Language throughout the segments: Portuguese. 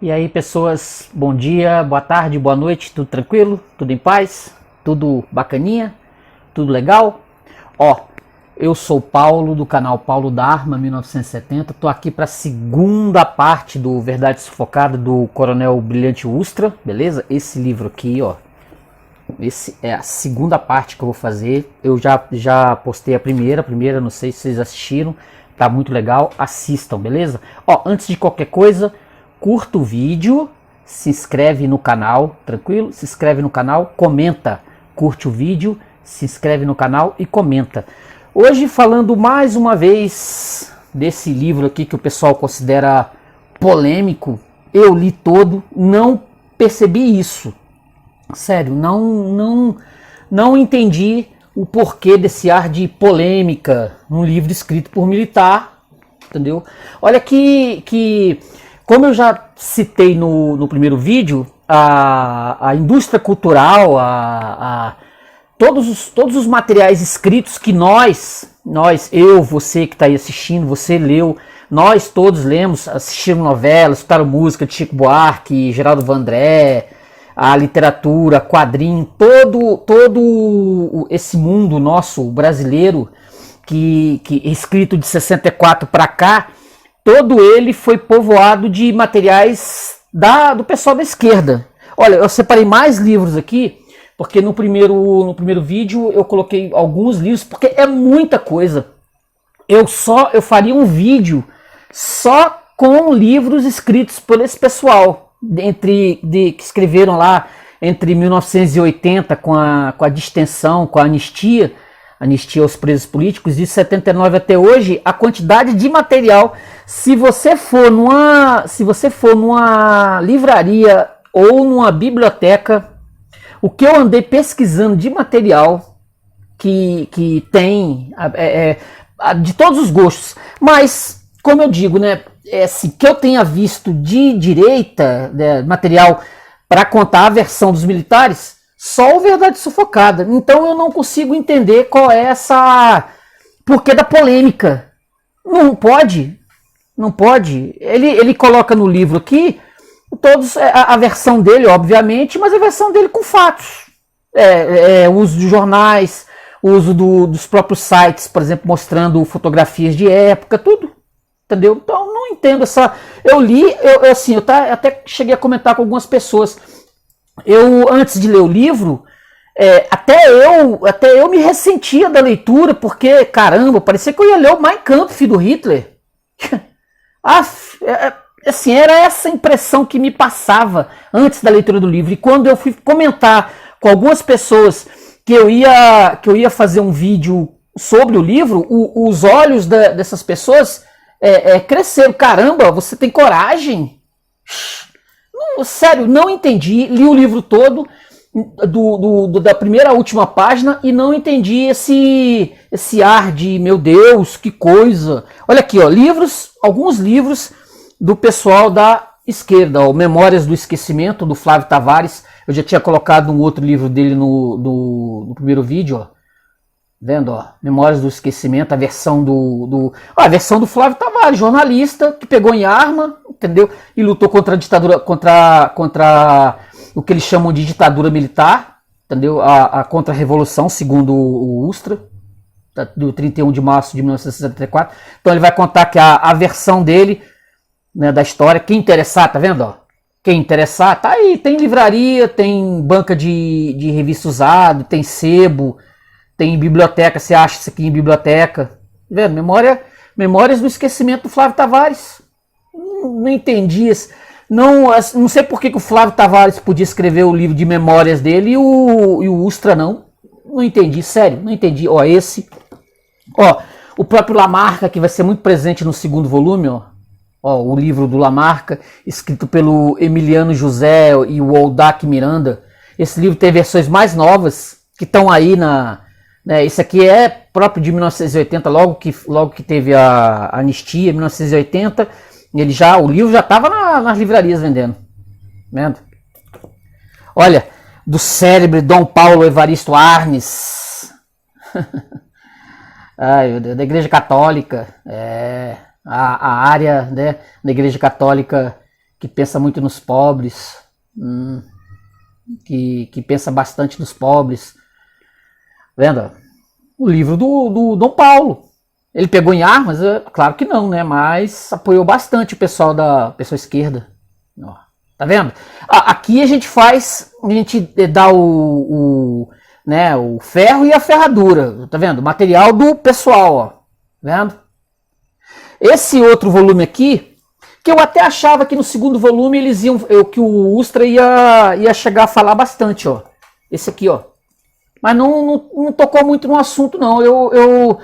E aí, pessoas, bom dia, boa tarde, boa noite, tudo tranquilo? Tudo em paz? Tudo bacaninha? Tudo legal? Ó, eu sou o Paulo do canal Paulo Dharma 1970. Tô aqui para a segunda parte do Verdade Sufocada do Coronel Brilhante Ustra, beleza? Esse livro aqui, ó. Esse é a segunda parte que eu vou fazer. Eu já postei a primeira, não sei se vocês assistiram. Tá muito legal, assistam, beleza? Ó, antes de qualquer coisa, curta o vídeo, se inscreve no canal, tranquilo? Se inscreve no canal, comenta, curte o vídeo, se inscreve no canal e comenta. Hoje falando mais uma vez desse livro aqui que o pessoal considera polêmico, eu li todo, não percebi isso. Sério, não entendi o porquê desse ar de polêmica num livro escrito por militar, entendeu? Olha que como eu já citei no primeiro vídeo, a indústria cultural, todos os materiais escritos que eu, você que está aí assistindo, você leu, nós todos lemos, assistimos novelas, escutaram música de Chico Buarque, Geraldo Vandré, a literatura, quadrinho, todo esse mundo nosso brasileiro que escrito de 64 para cá, todo ele foi povoado de materiais do pessoal da esquerda. Olha, eu separei mais livros aqui, porque no primeiro vídeo eu coloquei alguns livros, porque é muita coisa. Eu faria um vídeo só com livros escritos por esse pessoal, que escreveram lá entre 1980 com a distensão, com a anistia aos presos políticos, de 79 até hoje, a quantidade de material. Se você for numa livraria ou numa biblioteca, o que eu andei pesquisando de material que tem de todos os gostos, mas como eu digo, né, assim, que eu tenha visto de direita, né, material para contar a versão dos militares, só o Verdade Sufocada. Então eu não consigo entender qual é essa porquê da polêmica. Não pode. Ele coloca no livro aqui todos a versão dele, obviamente, mas a versão dele com fatos. O uso de jornais, o uso dos próprios sites, por exemplo, mostrando fotografias de época, tudo. Entendeu? Então não entendo essa. Eu li, eu até cheguei a comentar com algumas pessoas. Eu, antes de ler o livro, até eu me ressentia da leitura, porque, caramba, parecia que eu ia ler o Mein Kampf do Hitler. Assim, era essa impressão que me passava antes da leitura do livro. E quando eu fui comentar com algumas pessoas que eu ia fazer um vídeo sobre o livro, os olhos dessas pessoas cresceram. Caramba, você tem coragem? Sério, não entendi. Li o livro todo, da primeira à última página, e não entendi esse ar de, meu Deus, que coisa. Olha aqui, ó, alguns livros do pessoal da esquerda, ó, Memórias do Esquecimento, do Flávio Tavares. Eu já tinha colocado um outro livro dele no primeiro vídeo, ó. Vendo, ó, Memórias do Esquecimento, a versão a versão do Flávio Tavares, jornalista que pegou em arma, entendeu? E lutou contra a ditadura, contra o que eles chamam de ditadura militar, entendeu? A contra-revolução, segundo o Ustra, do 31 de março de 1964. Então ele vai contar que a versão dele, né, da história, quem interessar, tá vendo, ó? Quem interessar, tá aí, tem livraria, tem banca de revista usada, tem sebo, tem biblioteca, você acha isso aqui em biblioteca. Tá vendo? Memórias do Esquecimento do Flávio Tavares. Não entendi isso. Não sei por que o Flávio Tavares podia escrever o livro de memórias dele e o Ustra não. Não entendi, sério, não entendi. Ó, esse. Ó, o próprio Lamarca, que vai ser muito presente no segundo volume, ó. Ó, o livro do Lamarca, escrito pelo Emiliano José e o Oldac Miranda. Esse livro tem versões mais novas, que estão aí esse aqui é próprio de 1980, logo que teve a anistia, 1980, o livro já estava nas livrarias vendendo. Vendo? Olha, do célebre Dom Paulo Evaristo Arnes. Ai, da Igreja Católica. A área, né, da Igreja Católica que pensa muito nos pobres, que pensa bastante nos pobres. Vendo? O livro do Dom Paulo. Ele pegou em armas? Claro que não, né? Mas apoiou bastante o pessoal da pessoa esquerda. Ó, tá vendo? Aqui a gente dá né, o ferro e a ferradura. Tá vendo? O material do pessoal, ó. Tá vendo? Esse outro volume aqui, que eu até achava que no segundo volume que o Ustra ia chegar a falar bastante, ó. Esse aqui, ó. Mas não tocou muito no assunto, não. Eu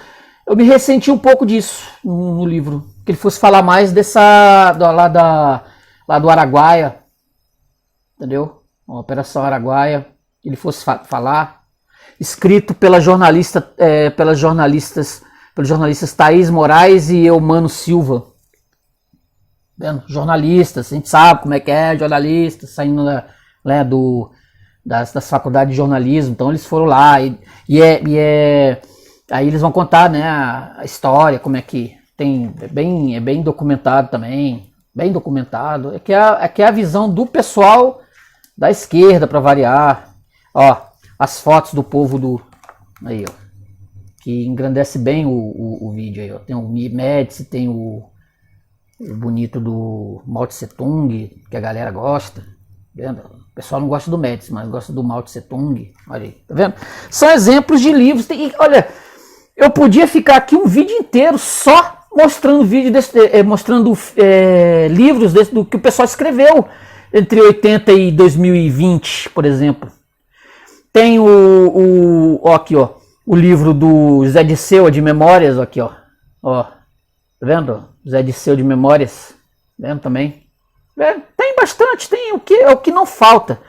me ressenti um pouco disso no livro. Que ele fosse falar mais lá do Araguaia. Entendeu? A Operação Araguaia. Ele fosse falar. Escrito pelos jornalistas Thaís Moraes e Eumano Silva. Vendo? Jornalistas, a gente sabe como é que é, jornalistas, saindo das faculdades de jornalismo. Então eles foram lá aí eles vão contar, né, a história, como é que tem, é bem documentado também, bem documentado. É que é a visão do pessoal da esquerda, para variar. Ó, as fotos do povo aí, ó, que engrandece bem o vídeo aí, ó. Tem o Médici, tem o bonito do Mao Tse Tung, que a galera gosta. Vendo? O pessoal não gosta do Médici, mas gosta do Mao Tse Tung. Olha aí, tá vendo? São exemplos de livros. Olha, eu podia ficar aqui um vídeo inteiro só mostrando livros do que o pessoal escreveu entre 80 e 2020, por exemplo. Tem aqui, ó, o livro do Zé Disseu de Memórias, aqui, ó. Ó, tá vendo? Zé Disseu de Memórias, tá vendo também? Tem bastante, tem é o que não falta.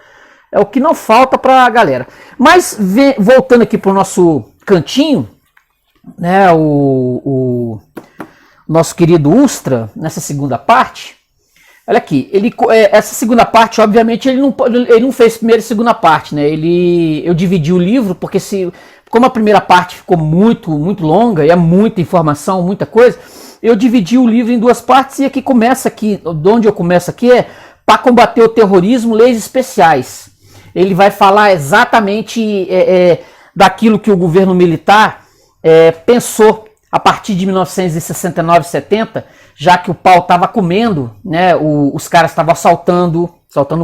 É o que não falta pra galera. Mas voltando aqui pro nosso cantinho, né, o nosso querido Ustra, nessa segunda parte, olha aqui, essa segunda parte, obviamente, ele não fez primeira e segunda parte, né? Eu dividi o livro, porque como a primeira parte ficou muito, muito longa, e é muita informação, muita coisa, eu dividi o livro em duas partes, e de onde eu começo aqui é para combater o terrorismo, leis especiais. Ele vai falar exatamente daquilo que o governo militar pensou a partir de 1969, 70, já que o pau estava comendo, né? Os caras estavam assaltando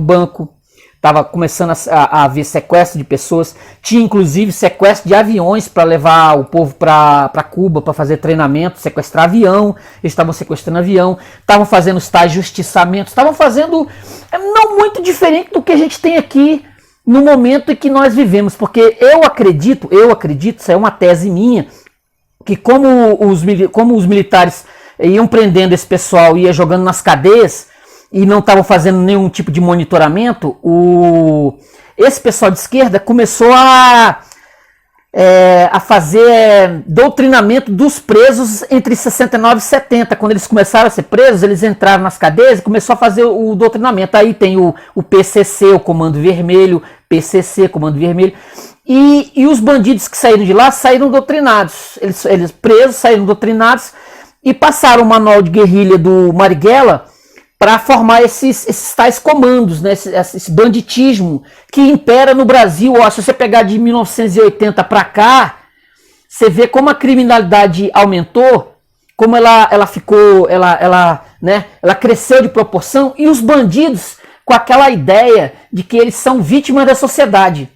banco, estava começando a haver sequestro de pessoas, tinha inclusive sequestro de aviões para levar o povo para Cuba para fazer treinamento, sequestrar avião, eles estavam sequestrando avião, estavam fazendo os tais justiçamentos, estavam fazendo não muito diferente do que a gente tem aqui no momento em que nós vivemos, porque eu acredito, isso é uma tese minha, que como os militares iam prendendo esse pessoal, ia jogando nas cadeias e não estavam fazendo nenhum tipo de monitoramento, esse pessoal de esquerda começou a fazer doutrinamento dos presos entre 69 e 70. Quando eles começaram a ser presos, eles entraram nas cadeias e começou a fazer o doutrinamento. Aí tem o PCC, o Comando Vermelho, PCC, Comando Vermelho. E os bandidos que saíram de lá saíram doutrinados. Eles presos, saíram doutrinados e passaram o manual de guerrilha do Marighella para formar esses tais comandos, né? Esse banditismo que impera no Brasil. Ó, se você pegar de 1980 para cá, você vê como a criminalidade aumentou, como ela ficou, ela cresceu de proporção, e os bandidos com aquela ideia de que eles são vítimas da sociedade.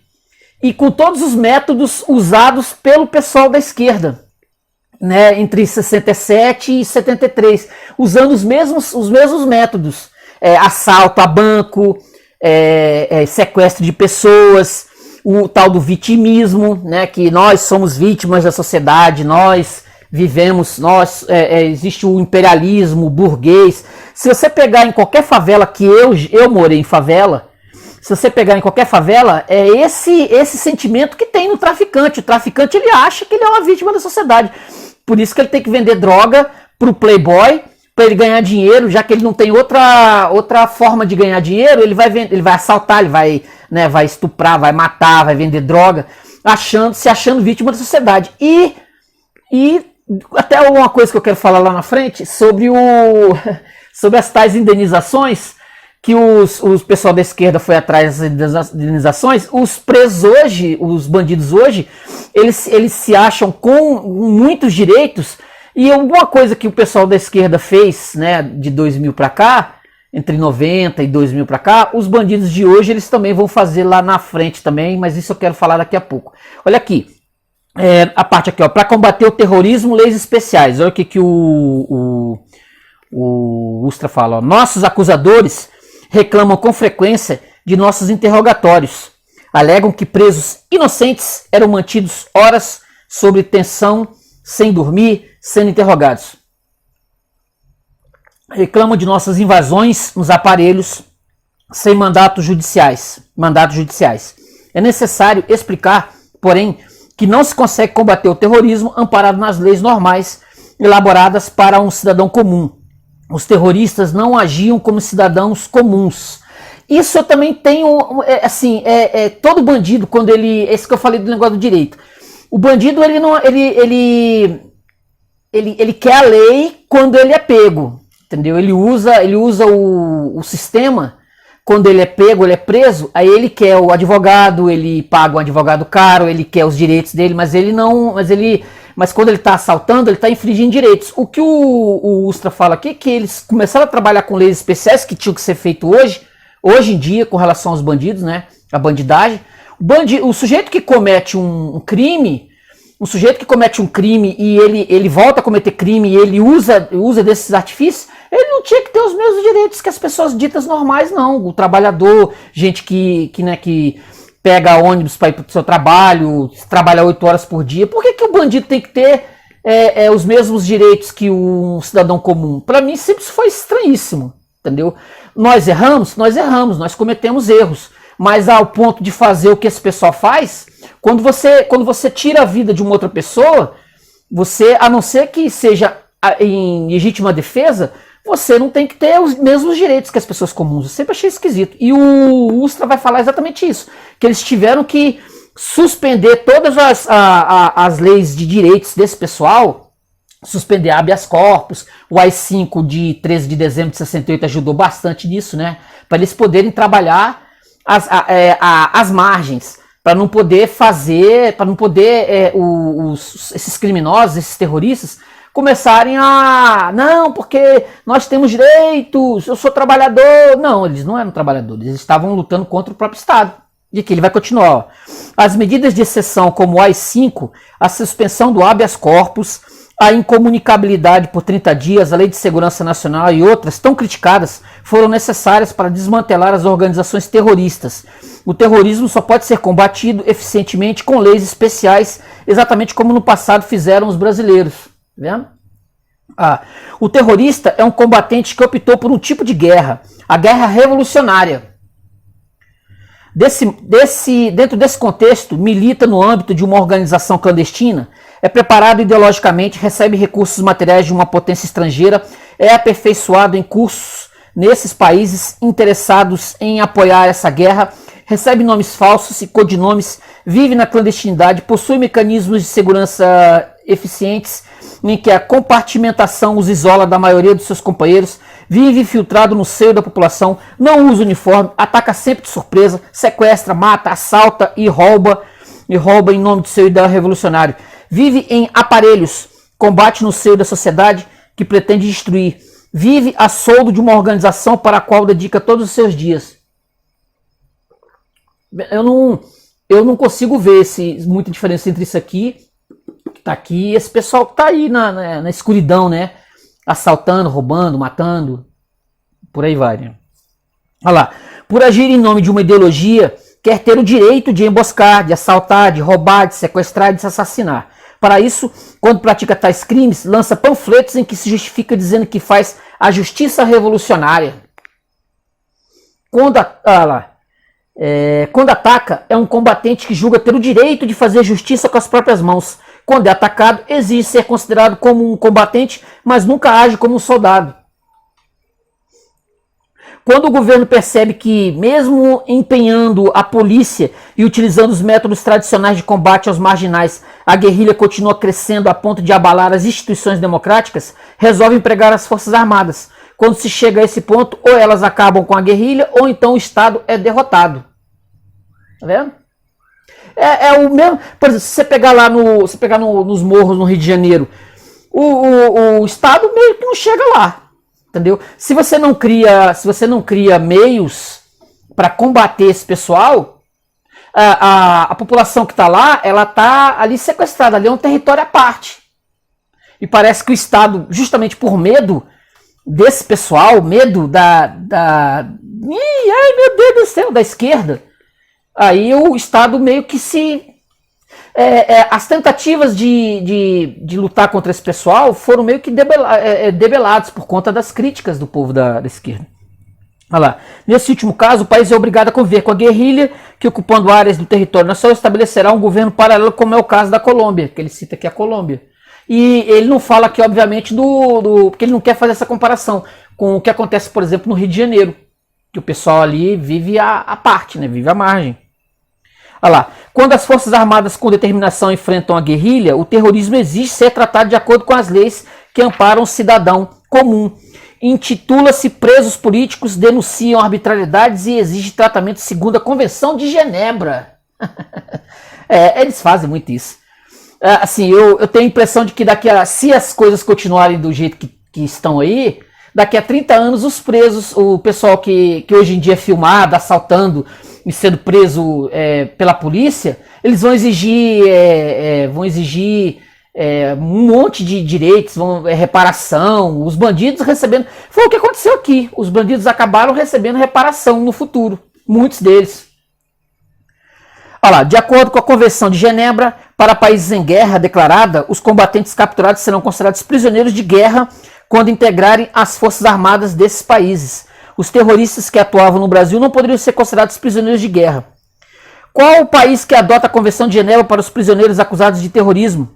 E com todos os métodos usados pelo pessoal da esquerda, né, entre 67 e 73, usando os mesmos métodos, assalto a banco, sequestro de pessoas, o tal do vitimismo, né, que nós somos vítimas da sociedade, nós vivemos, existe o imperialismo burguês. Se você pegar em qualquer favela, que eu morei em favela, se você pegar em qualquer favela, é esse sentimento que tem no traficante. O traficante, ele acha que ele é uma vítima da sociedade. Por isso que ele tem que vender droga pro playboy, para ele ganhar dinheiro, já que ele não tem outra forma de ganhar dinheiro, ele vai assaltar, ele vai estuprar, vai matar, vai vender droga, se achando vítima da sociedade. E até uma coisa que eu quero falar lá na frente, sobre as tais indenizações. que os pessoal da esquerda foi atrás das indenizações, os presos hoje, os bandidos hoje, eles se acham com muitos direitos, e alguma coisa que o pessoal da esquerda fez, né, de 2000 para cá, entre 90 e 2000 para cá, os bandidos de hoje eles também vão fazer lá na frente também, mas isso eu quero falar daqui a pouco. Olha aqui, a parte aqui, ó, para combater o terrorismo, leis especiais. Olha o que o Ustra fala, ó. Nossos acusadores reclamam com frequência de nossos interrogatórios. Alegam que presos inocentes eram mantidos horas sob tensão, sem dormir, sendo interrogados. Reclamam de nossas invasões nos aparelhos sem mandatos judiciais. É necessário explicar, porém, que não se consegue combater o terrorismo amparado nas leis normais elaboradas para um cidadão comum. Os terroristas não agiam como cidadãos comuns. Isso eu também tenho, todo bandido, quando ele, esse que eu falei do negócio do direito, o bandido ele quer a lei quando ele é pego, entendeu? Ele usa o sistema quando ele é pego, ele é preso, aí ele quer o advogado, ele paga um advogado caro, ele quer os direitos dele, mas quando ele está assaltando, ele está infringindo direitos. O que o Ustra fala aqui é que eles começaram a trabalhar com leis especiais que tinham que ser feito hoje em dia, com relação aos bandidos, né? A bandidagem. O sujeito que comete um crime e ele volta a cometer crime e ele usa desses artifícios, ele não tinha que ter os mesmos direitos que as pessoas ditas normais, não. O trabalhador, gente que pega ônibus para ir para o seu trabalho, trabalha 8 horas por dia. Por que o bandido tem que ter os mesmos direitos que um cidadão comum? Para mim sempre foi estranhíssimo, entendeu? Nós erramos, nós cometemos erros, mas ao ponto de fazer o que esse pessoal faz, quando você tira a vida de uma outra pessoa, você, a não ser que seja em legítima defesa, você não tem que ter os mesmos direitos que as pessoas comuns. Eu sempre achei esquisito. E o Ustra vai falar exatamente isso, que eles tiveram que suspender todas as leis de direitos desse pessoal, suspender habeas corpus. O AI-5 de 13 de dezembro de 68 ajudou bastante nisso, né? Para eles poderem trabalhar as margens, para não poder esses criminosos, esses terroristas, começarem não, porque nós temos direitos, eu sou trabalhador. Não, eles não eram trabalhadores, eles estavam lutando contra o próprio Estado. E aqui ele vai continuar. Ó. As medidas de exceção, como o AI-5, a suspensão do habeas corpus, a incomunicabilidade por 30 dias, a Lei de Segurança Nacional e outras tão criticadas, foram necessárias para desmantelar as organizações terroristas. O terrorismo só pode ser combatido eficientemente com leis especiais, exatamente como no passado fizeram os brasileiros. Vendo? O terrorista é um combatente que optou por um tipo de guerra, a guerra revolucionária. Dentro desse contexto, milita no âmbito de uma organização clandestina, é preparado ideologicamente, recebe recursos materiais de uma potência estrangeira, é aperfeiçoado em cursos nesses países interessados em apoiar essa guerra, recebe nomes falsos e codinomes, vive na clandestinidade, possui mecanismos de segurança eficientes, em que a compartimentação os isola da maioria dos seus companheiros, vive infiltrado no seio da população, não usa uniforme, ataca sempre de surpresa, sequestra, mata, assalta e rouba em nome do seu ideal revolucionário. Vive em aparelhos, combate no seio da sociedade que pretende destruir. Vive a soldo de uma organização para a qual dedica todos os seus dias. Eu não consigo ver muita diferença entre isso aqui, que está aqui, e esse pessoal que está aí na escuridão, né? Assaltando, roubando, matando, por aí vai, né? Olha lá. Por agir em nome de uma ideologia, quer ter o direito de emboscar, de assaltar, de roubar, de sequestrar e de se assassinar. Para isso, quando pratica tais crimes, lança panfletos em que se justifica dizendo que faz a justiça revolucionária. Quando ataca, é um combatente que julga ter o direito de fazer justiça com as próprias mãos. Quando é atacado, exige ser considerado como um combatente, mas nunca age como um soldado. Quando o governo percebe que, mesmo empenhando a polícia e utilizando os métodos tradicionais de combate aos marginais, a guerrilha continua crescendo a ponto de abalar as instituições democráticas, resolve empregar as Forças Armadas. quando se chega a esse ponto, ou elas acabam com a guerrilha, ou então o Estado é derrotado. Tá vendo? É o mesmo. Por exemplo, se você pegar lá nos morros no Rio de Janeiro, o Estado meio que não chega lá. Entendeu? Se você não cria meios para combater esse pessoal, a população que está lá, ela está ali sequestrada, ali é um território à parte. E parece que o Estado, justamente por medo desse pessoal, medo ai meu Deus do céu, da esquerda, aí o Estado meio que as tentativas de lutar contra esse pessoal foram meio que debeladas por conta das críticas do povo da esquerda. Olha lá. Nesse último caso, o país é obrigado a conviver com a guerrilha, que ocupando áreas do território nacional estabelecerá um governo paralelo, como é o caso da Colômbia, que ele cita aqui a Colômbia. E ele não fala aqui, obviamente, porque ele não quer fazer essa comparação com o que acontece, por exemplo, no Rio de Janeiro, que o pessoal ali vive à parte, né? Vive à margem. Olha lá. Quando as Forças Armadas com determinação enfrentam a guerrilha, o terrorismo exige ser tratado de acordo com as leis que amparam o cidadão comum. Intitula-se Presos Políticos denunciam arbitrariedades e exige tratamento segundo a Convenção de Genebra. Eles fazem muito isso. Assim, eu tenho a impressão de que se as coisas continuarem do jeito que estão aí, daqui a 30 anos os presos, o pessoal que hoje em dia é filmado, assaltando e sendo preso pela polícia, eles vão exigir um monte de direitos, reparação, os bandidos recebendo. Foi o que aconteceu aqui. Os bandidos acabaram recebendo reparação no futuro. Muitos deles. Olha lá, de acordo com a Convenção de Genebra, para países em guerra declarada, os combatentes capturados serão considerados prisioneiros de guerra quando integrarem as forças armadas desses países. Os terroristas que atuavam no Brasil não poderiam ser considerados prisioneiros de guerra. Qual o país que adota a Convenção de Genebra para os prisioneiros acusados de terrorismo?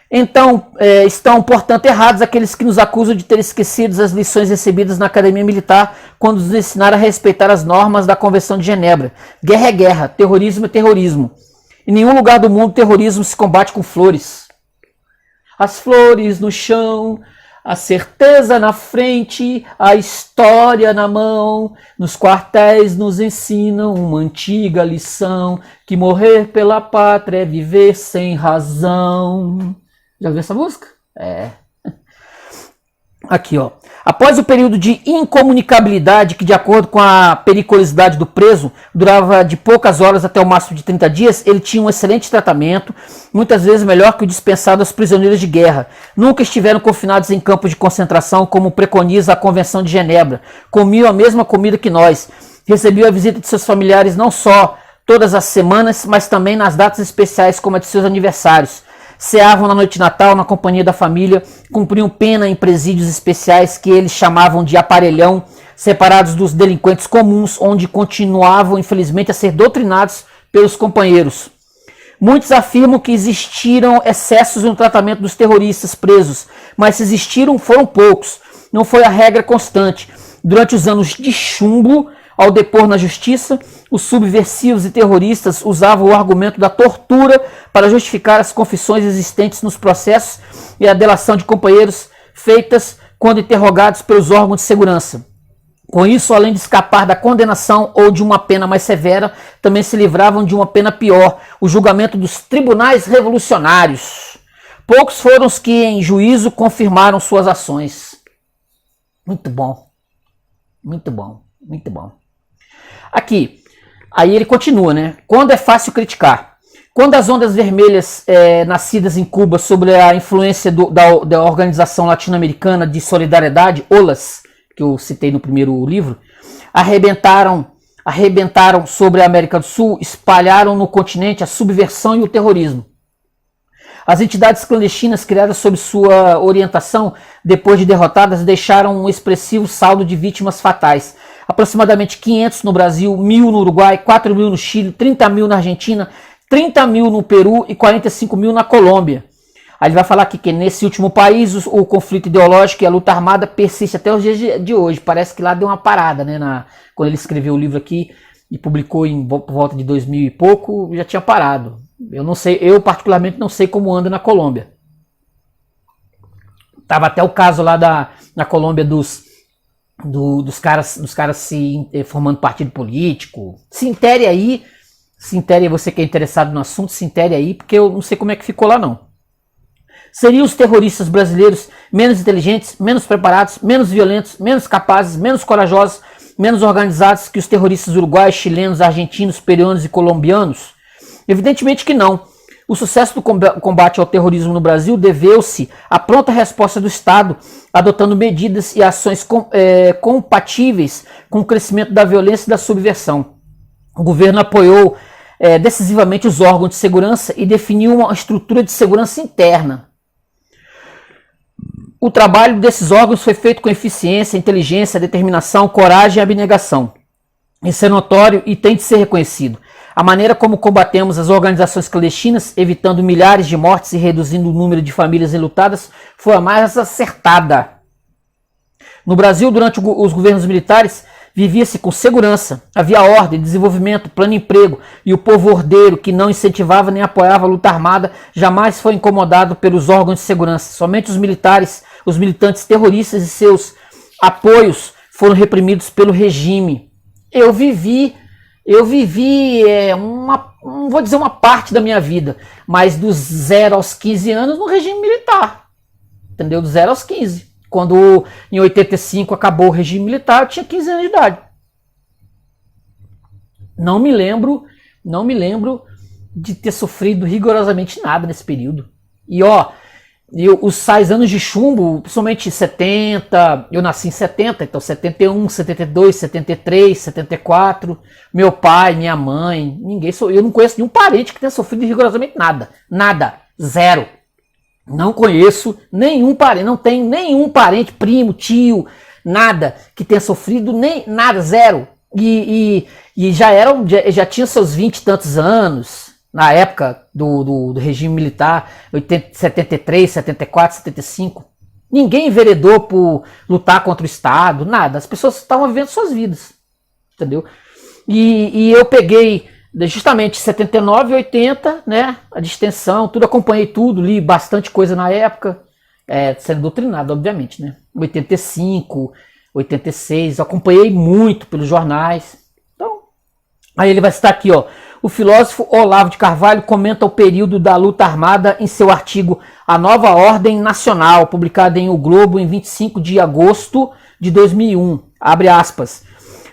Então, estão, portanto, errados aqueles que nos acusam de ter esquecido as lições recebidas na Academia Militar quando nos ensinaram a respeitar as normas da Convenção de Genebra. Guerra é guerra, terrorismo é terrorismo. Em nenhum lugar do mundo o terrorismo se combate com flores. As flores no chão, a certeza na frente, a história na mão. Nos quartéis nos ensinam uma antiga lição, que morrer pela pátria é viver sem razão. Já ouviu essa música? Aqui, ó. Após o período de incomunicabilidade, que de acordo com a periculosidade do preso, durava de poucas horas até o máximo de 30 dias, ele tinha um excelente tratamento, muitas vezes melhor que o dispensado aos prisioneiros de guerra. Nunca estiveram confinados em campos de concentração, como preconiza a Convenção de Genebra. Comiam a mesma comida que nós. Recebiam a visita de seus familiares não só todas as semanas, mas também nas datas especiais, como a de seus aniversários. Ceavam na noite de Natal na companhia da família, cumpriam pena em presídios especiais que eles chamavam de aparelhão, separados dos delinquentes comuns, onde continuavam, infelizmente, a ser doutrinados pelos companheiros. Muitos afirmam que existiram excessos no tratamento dos terroristas presos, mas se existiram, foram poucos. Não foi a regra constante. Durante os anos de chumbo, ao depor na justiça, os subversivos e terroristas usavam o argumento da tortura para justificar as confissões existentes nos processos e a delação de companheiros feitas quando interrogados pelos órgãos de segurança. Com isso, além de escapar da condenação ou de uma pena mais severa, também se livravam de uma pena pior, o julgamento dos tribunais revolucionários. Poucos foram os que, em juízo, confirmaram suas ações. Muito bom. Muito bom. Muito bom. Aqui, aí ele continua, né? Quando é fácil criticar. Quando as ondas vermelhas nascidas em Cuba sobre a influência da Organização Latino-Americana de Solidariedade, OLAS, que eu citei no primeiro livro, arrebentaram sobre a América do Sul, espalharam no continente a subversão e o terrorismo. As entidades clandestinas criadas sob sua orientação, depois de derrotadas, deixaram um expressivo saldo de vítimas fatais. Aproximadamente 500 no Brasil, 1.000 no Uruguai, 4.000 no Chile, 30.000 na Argentina, 30.000 no Peru e 45.000 na Colômbia. Aí ele vai falar aqui que nesse último país o conflito ideológico e a luta armada persiste até os dias de hoje. Parece que lá deu uma parada, né? Quando ele escreveu o livro aqui e publicou por volta de 2000 e pouco, já tinha parado. Eu não sei, eu particularmente não sei como anda na Colômbia. Tava até o caso lá na Colômbia dos dos caras se formando partido político. Se intere aí, você que é interessado no assunto, se intere aí, porque eu não sei como é que ficou lá não. Seriam os terroristas brasileiros menos inteligentes, menos preparados, menos violentos, menos capazes, menos corajosos, menos organizados que os terroristas uruguaios, chilenos, argentinos, peruanos e colombianos? Evidentemente que não. O sucesso do combate ao terrorismo no Brasil deveu-se à pronta resposta do Estado, adotando medidas e ações compatíveis com o crescimento da violência e da subversão. O governo apoiou decisivamente os órgãos de segurança e definiu uma estrutura de segurança interna. O trabalho desses órgãos foi feito com eficiência, inteligência, determinação, coragem e abnegação. Isso é notório e tem de ser reconhecido. A maneira como combatemos as organizações clandestinas, evitando milhares de mortes e reduzindo o número de famílias enlutadas, foi a mais acertada. No Brasil, durante os governos militares, vivia-se com segurança, havia ordem, desenvolvimento, plano de emprego, e o povo ordeiro, que não incentivava nem apoiava a luta armada, jamais foi incomodado pelos órgãos de segurança. Somente os militares, os militantes terroristas e seus apoios foram reprimidos pelo regime. Eu vivi não vou dizer uma parte da minha vida, mas dos 0 aos 15 anos no regime militar. Entendeu? Do 0 aos 15. Quando em 85 acabou o regime militar, eu tinha 15 anos de idade. Não me lembro de ter sofrido rigorosamente nada nesse período. E os 6 anos de chumbo, principalmente 70, eu nasci em 70, então 71, 72, 73, 74, meu pai, minha mãe, eu não conheço nenhum parente que tenha sofrido rigorosamente nada. Nada. Zero. Não conheço nenhum parente, não tenho nenhum parente, primo, tio, nada que tenha sofrido, nem nada, zero. E já tinha seus 20 e tantos anos, na época do regime militar, 73, 74, 75. Ninguém enveredou por lutar contra o Estado, nada. As pessoas estavam vivendo suas vidas, entendeu? E eu peguei justamente 79 e 80, né, a distensão, tudo, acompanhei tudo, li bastante coisa na época, sendo doutrinado, obviamente, né, 85, 86, acompanhei muito pelos jornais. Então, aí ele vai citar aqui, o filósofo Olavo de Carvalho comenta o período da luta armada em seu artigo A Nova Ordem Nacional, publicado em O Globo em 25 de agosto de 2001, abre aspas.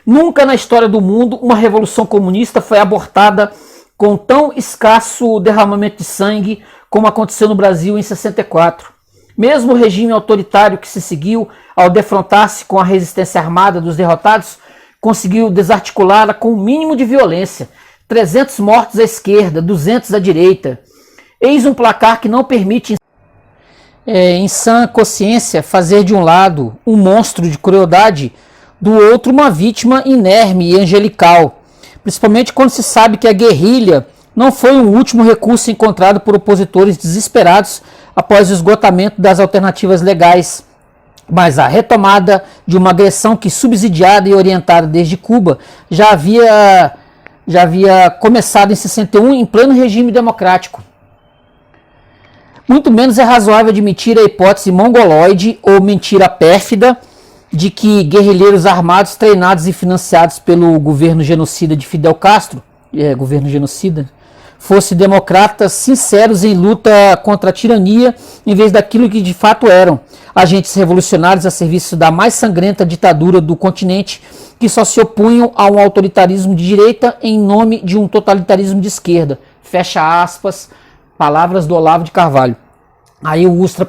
Nunca na história do mundo uma revolução comunista foi abortada com tão escasso derramamento de sangue como aconteceu no Brasil em 64. Mesmo o regime autoritário que se seguiu, ao defrontar-se com a resistência armada dos derrotados, conseguiu desarticulá-la com o mínimo de violência. 300 mortos à esquerda, 200 à direita. Eis um placar que não permite, em sã consciência, fazer de um lado um monstro de crueldade, do outro uma vítima inerme e angelical, principalmente quando se sabe que a guerrilha não foi um último recurso encontrado por opositores desesperados após o esgotamento das alternativas legais, mas a retomada de uma agressão que, subsidiada e orientada desde Cuba, já havia começado em 61 em pleno regime democrático. Muito menos é razoável admitir a hipótese mongoloide ou mentira pérfida de que guerrilheiros armados treinados e financiados pelo governo genocida de Fidel Castro, fossem democratas sinceros em luta contra a tirania, em vez daquilo que de fato eram, agentes revolucionários a serviço da mais sangrenta ditadura do continente, que só se opunham a um autoritarismo de direita em nome de um totalitarismo de esquerda. Fecha aspas, palavras do Olavo de Carvalho. Aí o Ustra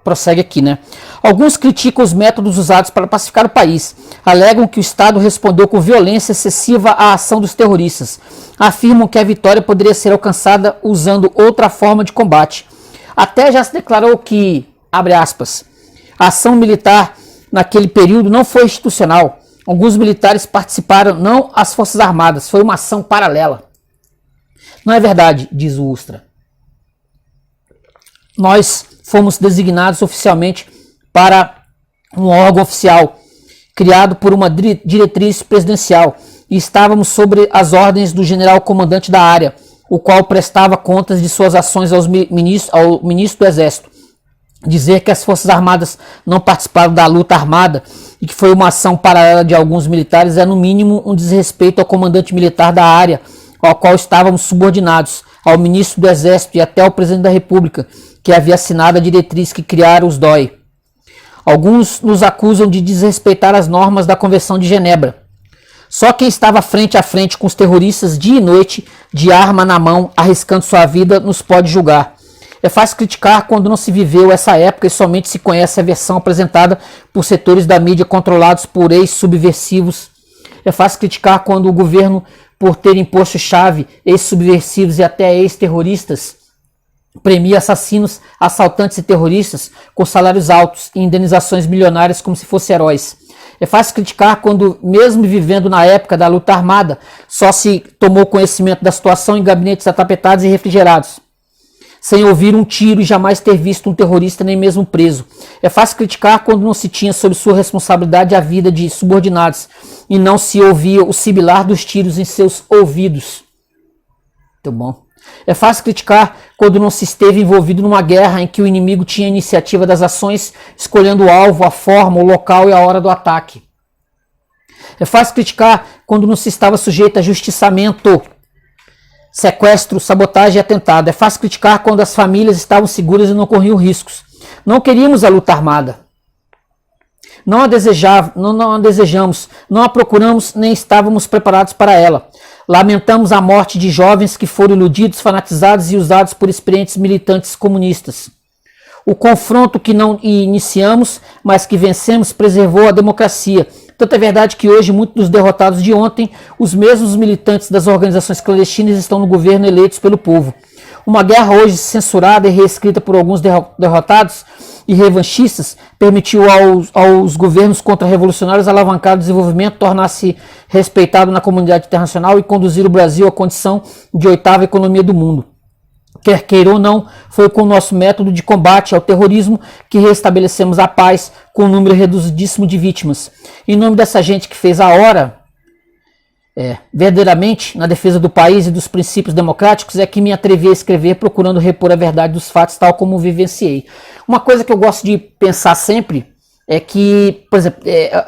prossegue aqui, né? Alguns criticam os métodos usados para pacificar o país. Alegam que o Estado respondeu com violência excessiva à ação dos terroristas. Afirmam que a vitória poderia ser alcançada usando outra forma de combate. Até já se declarou que, abre aspas, a ação militar naquele período não foi institucional. Alguns militares participaram, não as Forças Armadas, foi uma ação paralela. Não é verdade, diz o Ustra. Nós fomos designados oficialmente para um órgão oficial, criado por uma diretriz presidencial, e estávamos sobre as ordens do general comandante da área, o qual prestava contas de suas ações ao ministro do Exército. Dizer que as Forças Armadas não participaram da luta armada e que foi uma ação paralela de alguns militares é, no mínimo, um desrespeito ao comandante militar da área, ao qual estávamos subordinados, ao ministro do Exército e até ao presidente da República, que havia assinado a diretriz que criara os DOI. Alguns nos acusam de desrespeitar as normas da Convenção de Genebra. Só quem estava frente a frente com os terroristas dia e noite, de arma na mão, arriscando sua vida, nos pode julgar. É fácil criticar quando não se viveu essa época e somente se conhece a versão apresentada por setores da mídia controlados por ex-subversivos. É fácil criticar quando o governo, por ter imposto chave, ex-subversivos e até ex-terroristas, premia assassinos, assaltantes e terroristas com salários altos e indenizações milionárias como se fossem heróis. É fácil criticar quando, mesmo vivendo na época da luta armada, só se tomou conhecimento da situação em gabinetes atapetados e refrigerados, sem ouvir um tiro e jamais ter visto um terrorista nem mesmo preso. É fácil criticar quando não se tinha sob sua responsabilidade a vida de subordinados e não se ouvia o sibilar dos tiros em seus ouvidos. Muito bom. É fácil criticar quando não se esteve envolvido numa guerra em que o inimigo tinha a iniciativa das ações, escolhendo o alvo, a forma, o local e a hora do ataque. É fácil criticar quando não se estava sujeito a justiçamento, sequestro, sabotagem e atentado. É fácil criticar quando as famílias estavam seguras e não corriam riscos. Não queríamos a luta armada. Não a desejamos, não a procuramos, nem estávamos preparados para ela. Lamentamos a morte de jovens que foram iludidos, fanatizados e usados por experientes militantes comunistas. O confronto que não iniciamos, mas que vencemos, preservou a democracia. Tanto é verdade que hoje, muitos dos derrotados de ontem, os mesmos militantes das organizações clandestinas estão no governo eleitos pelo povo. Uma guerra hoje censurada e reescrita por alguns derrotados e revanchistas permitiu aos governos contra-revolucionários alavancar o desenvolvimento, tornar-se respeitado na comunidade internacional e conduzir o Brasil à condição de oitava economia do mundo. Quer queira ou não, foi com o nosso método de combate ao terrorismo que restabelecemos a paz com um número reduzidíssimo de vítimas. Em nome dessa gente que fez a hora, verdadeiramente, na defesa do país e dos princípios democráticos, é que me atrevi a escrever procurando repor a verdade dos fatos tal como vivenciei. Uma coisa que eu gosto de pensar sempre é que, por exemplo,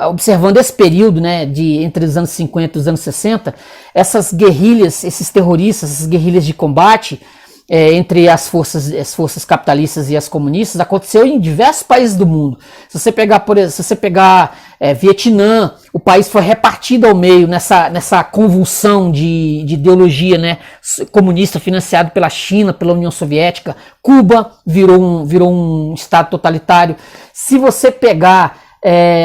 observando esse período, né, entre os anos 50 e os anos 60, essas guerrilhas, esses terroristas, essas guerrilhas de combate, entre as forças capitalistas e as comunistas, aconteceu em diversos países do mundo. Se você pegar, por exemplo, Vietnã, o país foi repartido ao meio nessa convulsão de ideologia, né, comunista financiado pela China, pela União Soviética. Cuba virou um estado totalitário. Se você pegar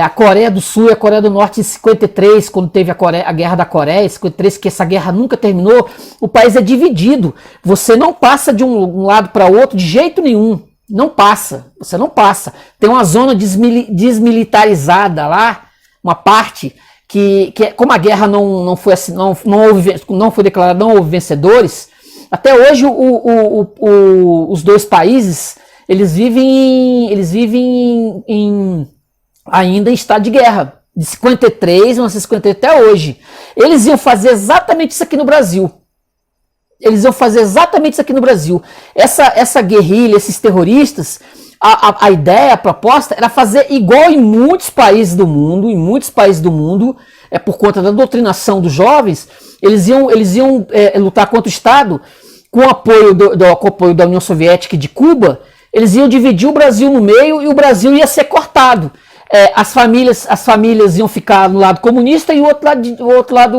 a Coreia do Sul e a Coreia do Norte em 53, quando teve a Guerra da Coreia, em 53, que essa guerra nunca terminou, o país é dividido. Você não passa de um lado para outro de jeito nenhum. Não passa. Você não passa. Tem uma zona desmilitarizada lá, uma parte que como a guerra não foi assim, não foi declarada, não houve vencedores. Até hoje os dois países eles vivem ainda em estado de guerra, de 53, 1953 até hoje. Eles iam fazer exatamente isso aqui no Brasil. Essa guerrilha, esses terroristas, a ideia, a proposta era fazer igual em muitos países do mundo, por conta da doutrinação dos jovens, eles iam lutar contra o Estado com o apoio da União Soviética e de Cuba. Eles iam dividir o Brasil no meio e o Brasil ia ser cortado. As famílias iam ficar no lado comunista e o outro lado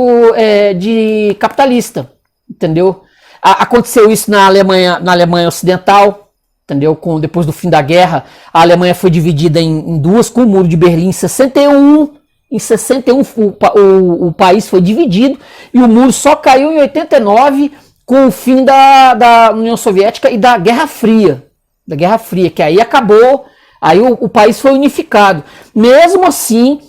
de capitalista, entendeu? Aconteceu isso na Alemanha Ocidental, entendeu? Depois do fim da guerra, a Alemanha foi dividida em duas, com o Muro de Berlim em 61. Em 61 o país foi dividido e o muro só caiu em 89 com o fim da União Soviética e da Guerra Fria. Que aí acabou. Aí o país foi unificado. Mesmo assim,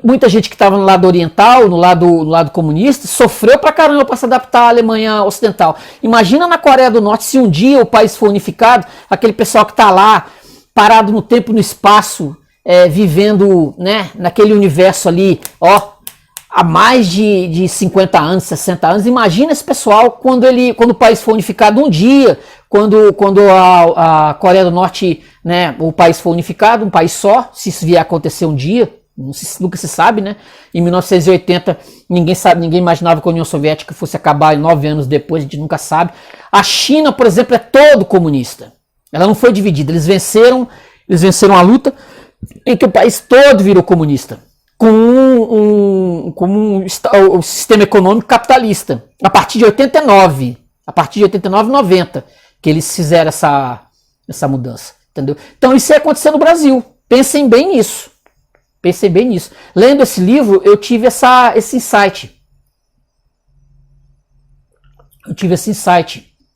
muita gente que estava no lado oriental, no lado comunista, sofreu pra caramba para se adaptar à Alemanha Ocidental. Imagina na Coreia do Norte, se um dia o país for unificado, aquele pessoal que está lá, parado no tempo e no espaço, vivendo, né, naquele universo ali, há mais de 50 anos, 60 anos. Imagina esse pessoal quando o país for unificado um dia, quando a Coreia do Norte né, o país foi unificado, um país só, se isso vier a acontecer um dia, nunca se sabe, né? Em 1980, ninguém imaginava que a União Soviética fosse acabar 9 anos depois, a gente nunca sabe. A China, por exemplo, é todo comunista. Ela não foi dividida, eles venceram a luta em que o país todo virou comunista, com um sistema econômico capitalista. A partir de 89, 90, que eles fizeram essa mudança, entendeu? Então isso ia acontecer no Brasil. Pensem bem nisso. Lendo esse livro, eu tive esse insight.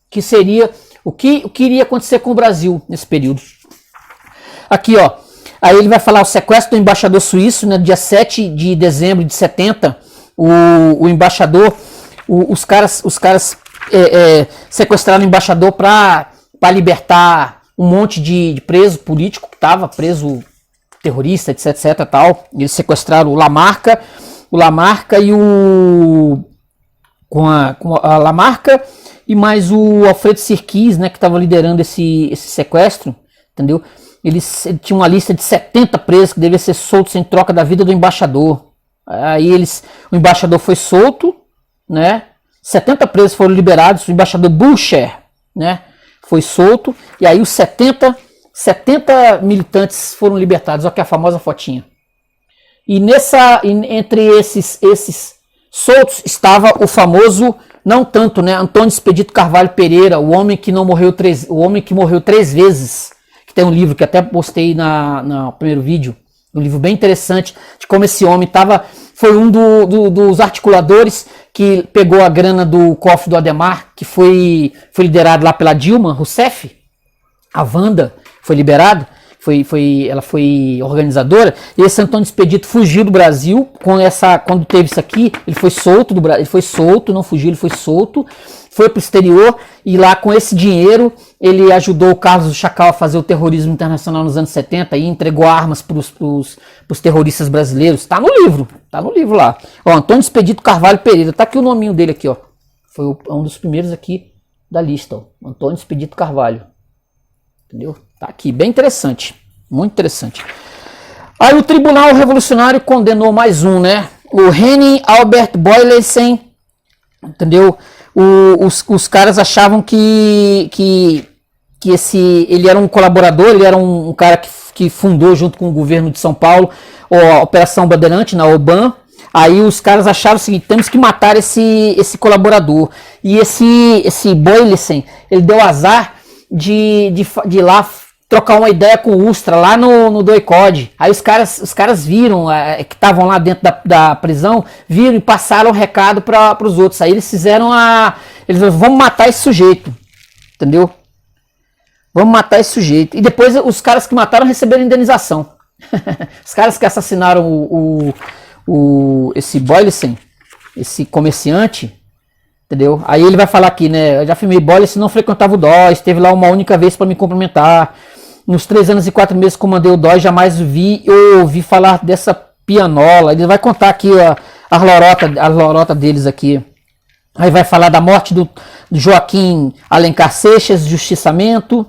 Que seria o que iria acontecer com o Brasil nesse período. Aqui, ó. Aí ele vai falar o sequestro do embaixador suíço, né, dia 7 de dezembro de 70. O embaixador, os caras sequestraram o embaixador para libertar um monte de preso político que estava preso, terrorista, etc, tal. Eles sequestraram o Lamarca e com a Lamarca e mais o Alfredo Sirkis, né, que estava liderando esse sequestro, entendeu? Eles tinham uma lista de 70 presos que deviam ser soltos em troca da vida do embaixador. Aí o embaixador foi solto, né? 70 presos foram liberados, o embaixador Bucher, né, foi solto, e aí os 70 militantes foram libertados. Olha que a famosa fotinha. E entre esses soltos estava o famoso, não tanto, né, Antônio Expedito Carvalho Pereira, o homem que morreu 3 vezes, que tem um livro que até postei no primeiro vídeo, um livro bem interessante de como esse homem foi um dos articuladores que pegou a grana do cofre do Ademar, que foi liderado lá pela Dilma Rousseff. A Wanda foi liberada, ela foi organizadora, e esse Antônio Expedito fugiu do Brasil quando teve isso aqui. Ele foi solto do Brasil, ele foi solto, não fugiu, ele foi solto, foi para o exterior, e lá com esse dinheiro ele ajudou o Carlos do Chacal a fazer o terrorismo internacional nos anos 70 e entregou armas para os terroristas brasileiros. Está no livro lá. Ó, Antônio Expedito Carvalho Pereira, tá aqui o nominho dele aqui, ó. Foi um dos primeiros aqui da lista, ó. Antônio Expedito Carvalho. Entendeu? Tá aqui, bem interessante, muito interessante. Aí o Tribunal Revolucionário condenou mais um, né? O Henning Albert Boylessen, entendeu? Os caras achavam que ele era um colaborador, ele era um cara que fundou junto com o governo de São Paulo a Operação Bandeirante, na OBAN. Aí os caras acharam o seguinte: temos que matar esse colaborador. E esse Boylessen, ele deu azar de ir lá trocar uma ideia com o Ustra lá no DOI-CODE. Aí os caras viram, que estavam lá dentro da prisão, viram e passaram o recado para os outros. Aí eles eles falaram: vamos matar esse sujeito, entendeu? Vamos matar esse sujeito. E depois os caras que mataram receberam indenização. Os caras que assassinaram esse Boylessen, esse comerciante, entendeu? Aí ele vai falar aqui, né? Eu já filmei Boylessen, não frequentava o DOI, esteve lá uma única vez para me cumprimentar. Nos 3 anos e 4 meses que comandei o DOI, jamais ouvi falar dessa pianola. Ele vai contar aqui a lorota deles aqui. Aí vai falar da morte do Joaquim Alencar Seixas, justiçamento,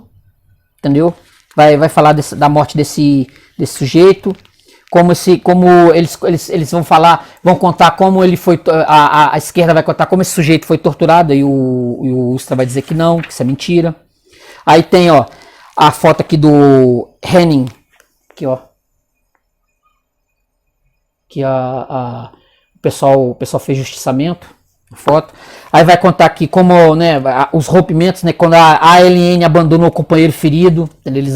entendeu? Vai falar da morte desse sujeito. Como eles vão contar como ele foi, a esquerda vai contar como esse sujeito foi torturado, e o Ustra vai dizer que não, que isso é mentira. Aí tem, ó, a foto aqui do Henning, aqui, ó, que o pessoal fez justiçamento, a foto. Aí vai contar aqui como, né, os rompimentos, né, quando a ALN abandonou o companheiro ferido, eles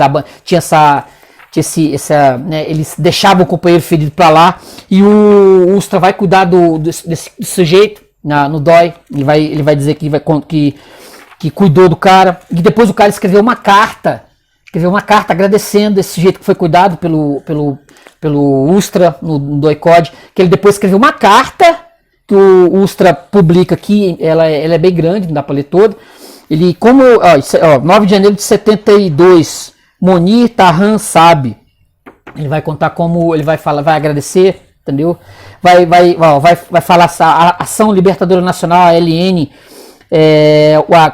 né, eles deixavam o companheiro ferido para lá, e o Ustra vai cuidar desse sujeito no DOI. Ele vai dizer que cuidou do cara, e depois o cara escreveu uma carta agradecendo esse sujeito que foi cuidado pelo Ustra no DOI-CODE, que ele depois escreveu uma carta que o Ustra publica aqui. Ela é bem grande, não dá para ler toda. Ele, 9 de janeiro de 72, Monir Tarran Sabe. Ele vai contar como ele vai agradecer, entendeu? Vai falar a Ação Libertadora Nacional, a ALN,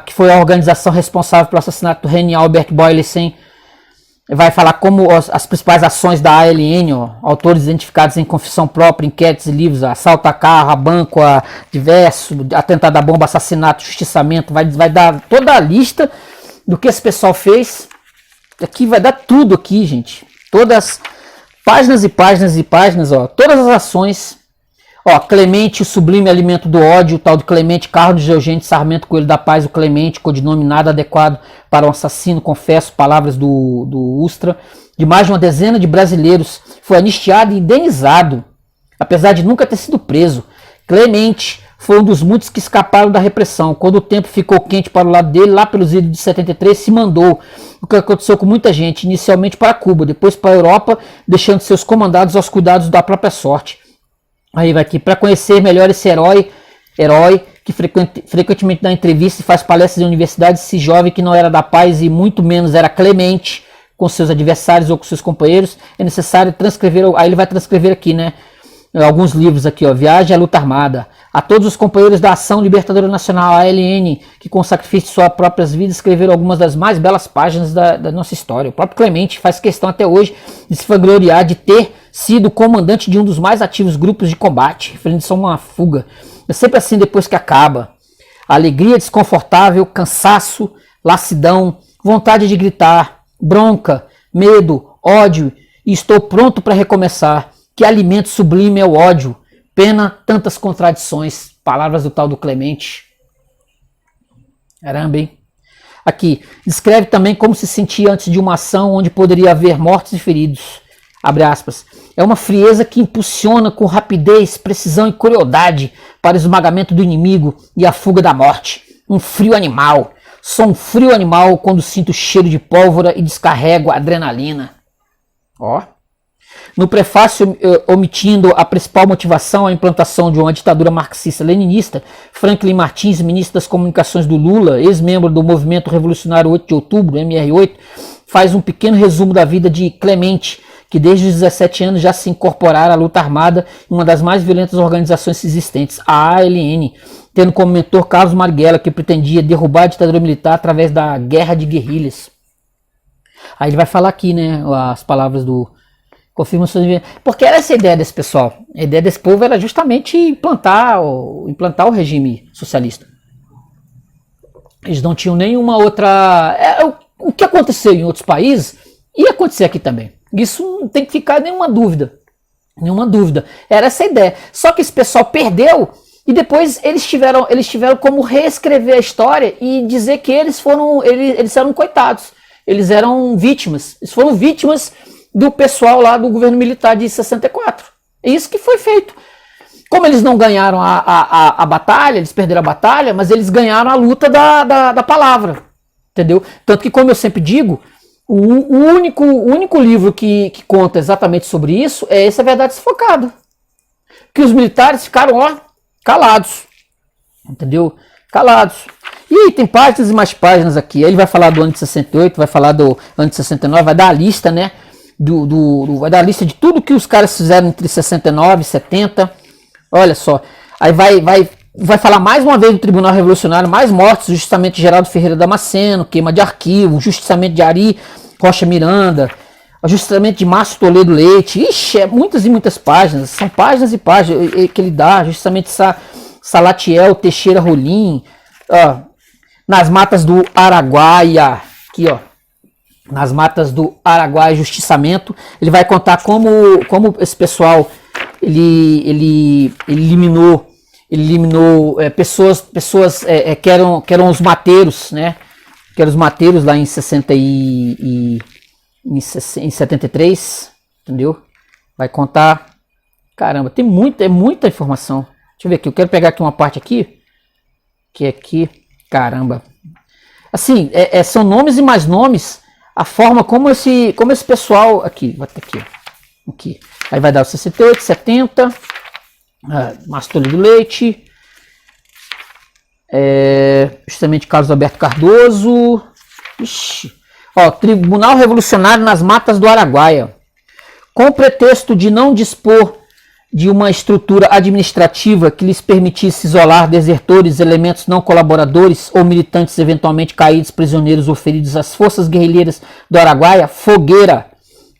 que foi a organização responsável pelo assassinato do Henning Albert Boylessen. Vai falar como as principais ações da ALN, ó, autores identificados em confissão própria, enquetes e livros, assalto a carro, a banco, a diverso, atentado à bomba, assassinato, justiçamento, vai dar toda a lista do que esse pessoal fez. Aqui vai dar tudo aqui, gente. Todas páginas e páginas e páginas, ó, todas as ações. Ó, Clemente, o sublime alimento do ódio, o tal de Clemente, Carlos de Eugênio Sarmento Coelho da Paz, o Clemente, codinome nada adequado para um assassino, confesso, palavras do Ustra, de mais de uma dezena de brasileiros, foi anistiado e indenizado, apesar de nunca ter sido preso. Clemente foi um dos muitos que escaparam da repressão. Quando o tempo ficou quente para o lado dele, lá pelos idos de 73, se mandou, o que aconteceu com muita gente, inicialmente para Cuba, depois para a Europa, deixando seus comandados aos cuidados da própria sorte. Aí vai aqui, para conhecer melhor esse herói que frequentemente dá entrevista e faz palestras em universidades, esse jovem que não era da paz e muito menos era clemente com seus adversários ou com seus companheiros, é necessário transcrever, aí ele vai transcrever aqui, né, alguns livros aqui, ó, Viagem à Luta Armada, a todos os companheiros da Ação Libertadora Nacional, ALN, que com sacrifício de suas próprias vidas escreveram algumas das mais belas páginas da nossa história. O próprio Clemente faz questão até hoje de se vangloriar de ter sido comandante de um dos mais ativos grupos de combate, referindo-se a uma fuga. É sempre assim depois que acaba. Alegria desconfortável, cansaço, lassidão, vontade de gritar, bronca, medo, ódio, e estou pronto para recomeçar. Que alimento sublime é o ódio. Pena tantas contradições. Palavras do tal do Clemente. Caramba, hein? Aqui, descreve também como se sentia antes de uma ação onde poderia haver mortos e feridos. Abre aspas. É uma frieza que impulsiona com rapidez, precisão e crueldade para o esmagamento do inimigo e a fuga da morte. Um frio animal. Sou um frio animal quando sinto o cheiro de pólvora e descarrego a adrenalina. Ó. No prefácio, omitindo a principal motivação, a implantação de uma ditadura marxista-leninista, Franklin Martins, ministro das Comunicações do Lula, ex-membro do Movimento Revolucionário 8 de Outubro, MR8, faz um pequeno resumo da vida de Clemente, que desde os 17 anos já se incorporara à luta armada em uma das mais violentas organizações existentes, a ALN, tendo como mentor Carlos Marighella, que pretendia derrubar a ditadura militar através da guerra de guerrilhas. Aí ele vai falar aqui, né, as palavras do confirmação de... Porque era essa a ideia desse pessoal. A ideia desse povo era justamente implantar o regime socialista. Eles não tinham nenhuma outra... O que aconteceu em outros países ia acontecer aqui também. Isso não tem que ficar nenhuma dúvida. Nenhuma dúvida. Era essa a ideia. Só que esse pessoal perdeu e depois eles tiveram como reescrever a história e dizer que eles eram coitados. Eles eram vítimas. Eles foram vítimas do pessoal lá do governo militar de 64. É isso que foi feito. Como eles não ganharam a batalha, eles perderam a batalha, mas eles ganharam a luta da palavra. Entendeu? Tanto que, como eu sempre digo, o único livro que conta exatamente sobre isso é esse A Verdade Sufocada. Que os militares ficaram, ó, calados. Entendeu? Calados. E aí tem páginas e mais páginas aqui. Aí ele vai falar do ano de 68, vai falar do ano de 69, vai dar a lista, né? Vai dar a lista de tudo que os caras fizeram entre 69 e 70. Olha só. Aí vai falar mais uma vez do Tribunal Revolucionário, mais mortes, justiçamento de Geraldo Ferreira Damasceno, queima de arquivo, justiçamento de Ari Rocha Miranda, justiçamento de Márcio Toledo Leite. Ixi, é muitas e muitas páginas. São páginas e páginas que ele dá. Justiçamento de Salatiel Teixeira Rolim. Ó, nas matas do Araguaia. Aqui, ó. Nas matas do Araguaia, justiçamento. Ele vai contar como esse pessoal ele eliminou pessoas que eram os mateiros, né? Que eram os mateiros lá em 73, entendeu? Vai contar. Caramba, tem muita informação. Deixa eu ver aqui, eu quero pegar aqui uma parte aqui, que é aqui, caramba. Assim, são nomes e mais nomes. A forma como esse pessoal... Aqui, vai ter aqui. Aí vai dar o 68, 70... Márcio Toledo Leite... justamente Carlos Alberto Cardoso... Ixi, ó, Tribunal Revolucionário nas Matas do Araguaia. Com o pretexto de não dispor de uma estrutura administrativa que lhes permitisse isolar desertores, elementos não colaboradores ou militantes eventualmente caídos, prisioneiros ou feridos às forças guerrilheiras do Araguaia, Fogueira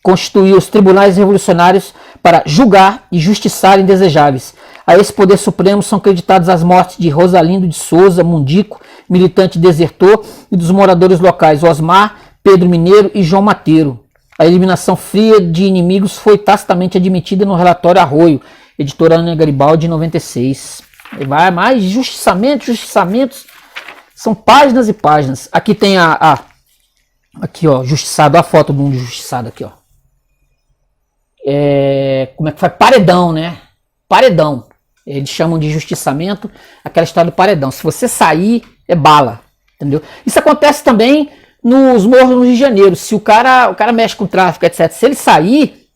constituiu os tribunais revolucionários para julgar e justiçar indesejáveis. A esse poder supremo são creditadas as mortes de Rosalindo de Souza Mundico, militante desertor, e dos moradores locais Osmar, Pedro Mineiro e João Mateiro. A eliminação fria de inimigos foi tacitamente admitida no relatório Arroio, editora Ana Garibaldi, 96. E vai mais justiçamentos, são páginas e páginas. Aqui tem aqui ó, justiçado, a foto de um justiçado aqui, ó. Como é que faz? Paredão, né? Paredão. Eles chamam de justiçamento, aquela história do paredão. Se você sair, é bala, entendeu? Isso acontece também nos morros no Rio de Janeiro. Se o cara mexe com tráfico, etc. Se ele sair,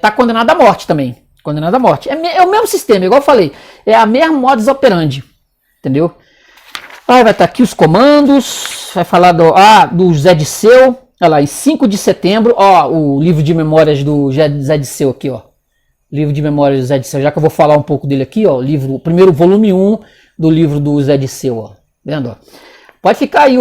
tá condenado à morte também. Condenado à morte. É o mesmo sistema, igual eu falei. É a mesma modus operandi. Entendeu? Vai estar aqui os comandos. Vai falar do José Disseu. Olha lá, em 5 de setembro. Ó, o livro de memórias do José Disseu aqui, ó. Livro de memórias do José Disseu. Já que eu vou falar um pouco dele aqui, ó. O primeiro volume 1 do livro do José Disseu, ó. Vendo, ó? Pode ficar aí,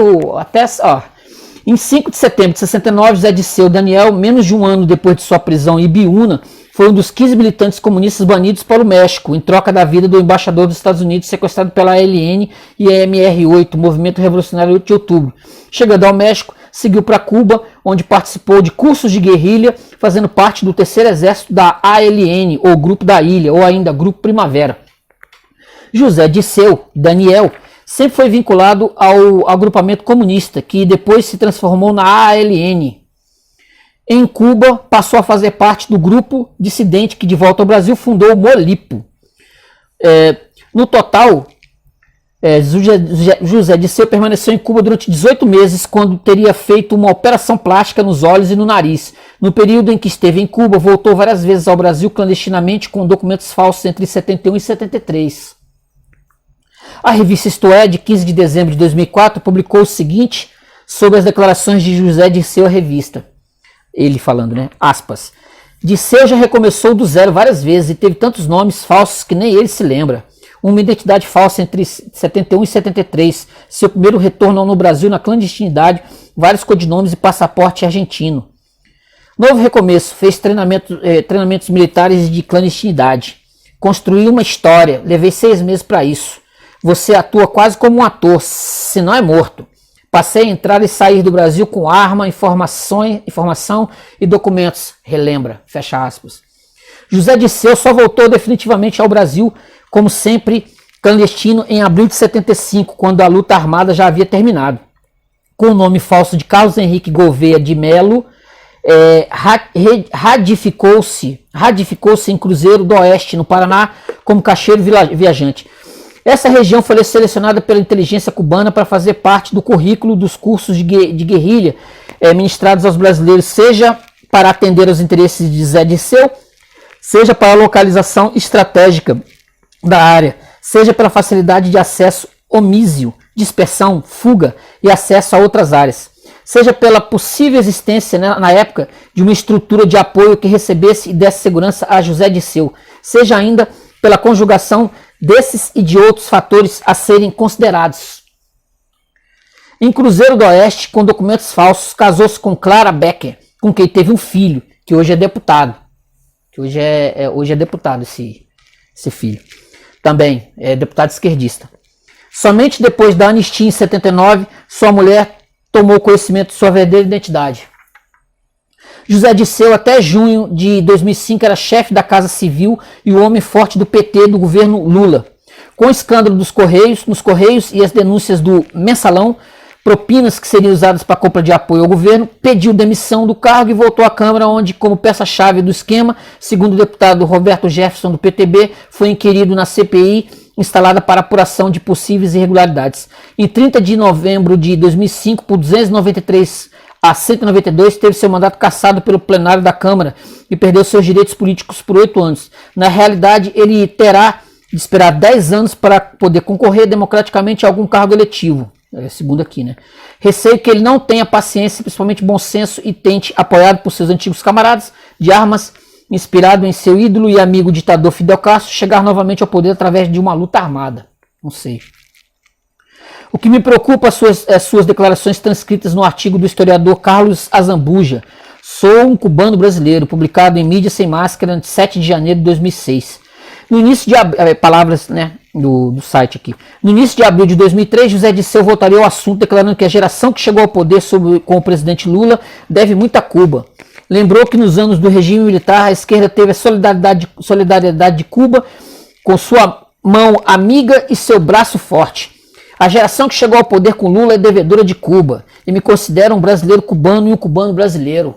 em 5 de setembro de 69, José Disseu Daniel, menos de um ano depois de sua prisão em Ibiúna, foi um dos 15 militantes comunistas banidos para o México, em troca da vida do embaixador dos Estados Unidos, sequestrado pela ALN e a MR8, Movimento Revolucionário 8 de Outubro. Chegando ao México, seguiu para Cuba, onde participou de cursos de guerrilha, fazendo parte do terceiro exército da ALN, ou Grupo da Ilha, ou ainda Grupo Primavera. José Disseu Daniel sempre foi vinculado ao agrupamento comunista, que depois se transformou na ALN. Em Cuba, passou a fazer parte do grupo dissidente que, de volta ao Brasil, fundou o Molipo. No total, José Disseu permaneceu em Cuba durante 18 meses, quando teria feito uma operação plástica nos olhos e no nariz. No período em que esteve em Cuba, voltou várias vezes ao Brasil clandestinamente com documentos falsos entre 71 e 73. A revista Isto É, de 15 de dezembro de 2004, publicou o seguinte sobre as declarações de José Disseu à revista. Ele falando, né? Aspas. Disseu já recomeçou do zero várias vezes e teve tantos nomes falsos que nem ele se lembra. Uma identidade falsa entre 71 e 73. Seu primeiro retorno no Brasil na clandestinidade, vários codinomes e passaporte argentino. Novo recomeço, fez treinamentos militares de clandestinidade. Construiu uma história, levei 6 meses para isso. Você atua quase como um ator, se não é morto. Passei a entrar e sair do Brasil com arma, informação e documentos. Relembra, fecha aspas. José Disseu só voltou definitivamente ao Brasil, como sempre, clandestino, em abril de 75, quando a luta armada já havia terminado. Com o nome falso de Carlos Henrique Gouveia de Melo, radificou-se em Cruzeiro do Oeste, no Paraná, como caixeiro viajante. Essa região foi selecionada pela inteligência cubana para fazer parte do currículo dos cursos de guerrilha ministrados aos brasileiros, seja para atender aos interesses de José Disseu, seja para a localização estratégica da área, seja pela facilidade de acesso omísio, dispersão, fuga e acesso a outras áreas, seja pela possível existência, né, na época, de uma estrutura de apoio que recebesse e desse segurança a José Disseu, seja ainda pela conjugação desses e de outros fatores a serem considerados. Em Cruzeiro do Oeste, com documentos falsos, casou-se com Clara Becker, com quem teve um filho, que hoje é deputado. Que hoje é deputado esse filho. Também é deputado esquerdista. Somente depois da anistia em 79, sua mulher tomou conhecimento de sua verdadeira identidade. José Disseu, até junho de 2005, era chefe da Casa Civil e o homem forte do PT do governo Lula. Com o escândalo nos Correios e as denúncias do Mensalão, propinas que seriam usadas para compra de apoio ao governo, pediu demissão do cargo e voltou à Câmara, onde, como peça-chave do esquema, segundo o deputado Roberto Jefferson do PTB, foi inquirido na CPI instalada para apuração de possíveis irregularidades. Em 30 de novembro de 2005, por 293 a 192, teve seu mandato cassado pelo plenário da Câmara e perdeu seus direitos políticos por 8 anos. Na realidade, ele terá de esperar 10 anos para poder concorrer democraticamente a algum cargo eletivo. Segundo aqui, né? Receio que ele não tenha paciência, principalmente bom senso, e tente, apoiado por seus antigos camaradas de armas, inspirado em seu ídolo e amigo ditador Fidel Castro, chegar novamente ao poder através de uma luta armada. Não sei. O que me preocupa suas declarações transcritas no artigo do historiador Carlos Azambuja. Sou um cubano brasileiro, publicado em Mídia Sem Máscara, de 7 de janeiro de 2006. No início de palavras, né, do site aqui. No início de abril de 2003, José Dirceu voltaria ao assunto, declarando que a geração que chegou ao poder com o presidente Lula deve muito a Cuba. Lembrou que nos anos do regime militar, a esquerda teve a solidariedade de Cuba com sua mão amiga e seu braço forte. A geração que chegou ao poder com Lula é devedora de Cuba e me considera um brasileiro cubano e um cubano brasileiro.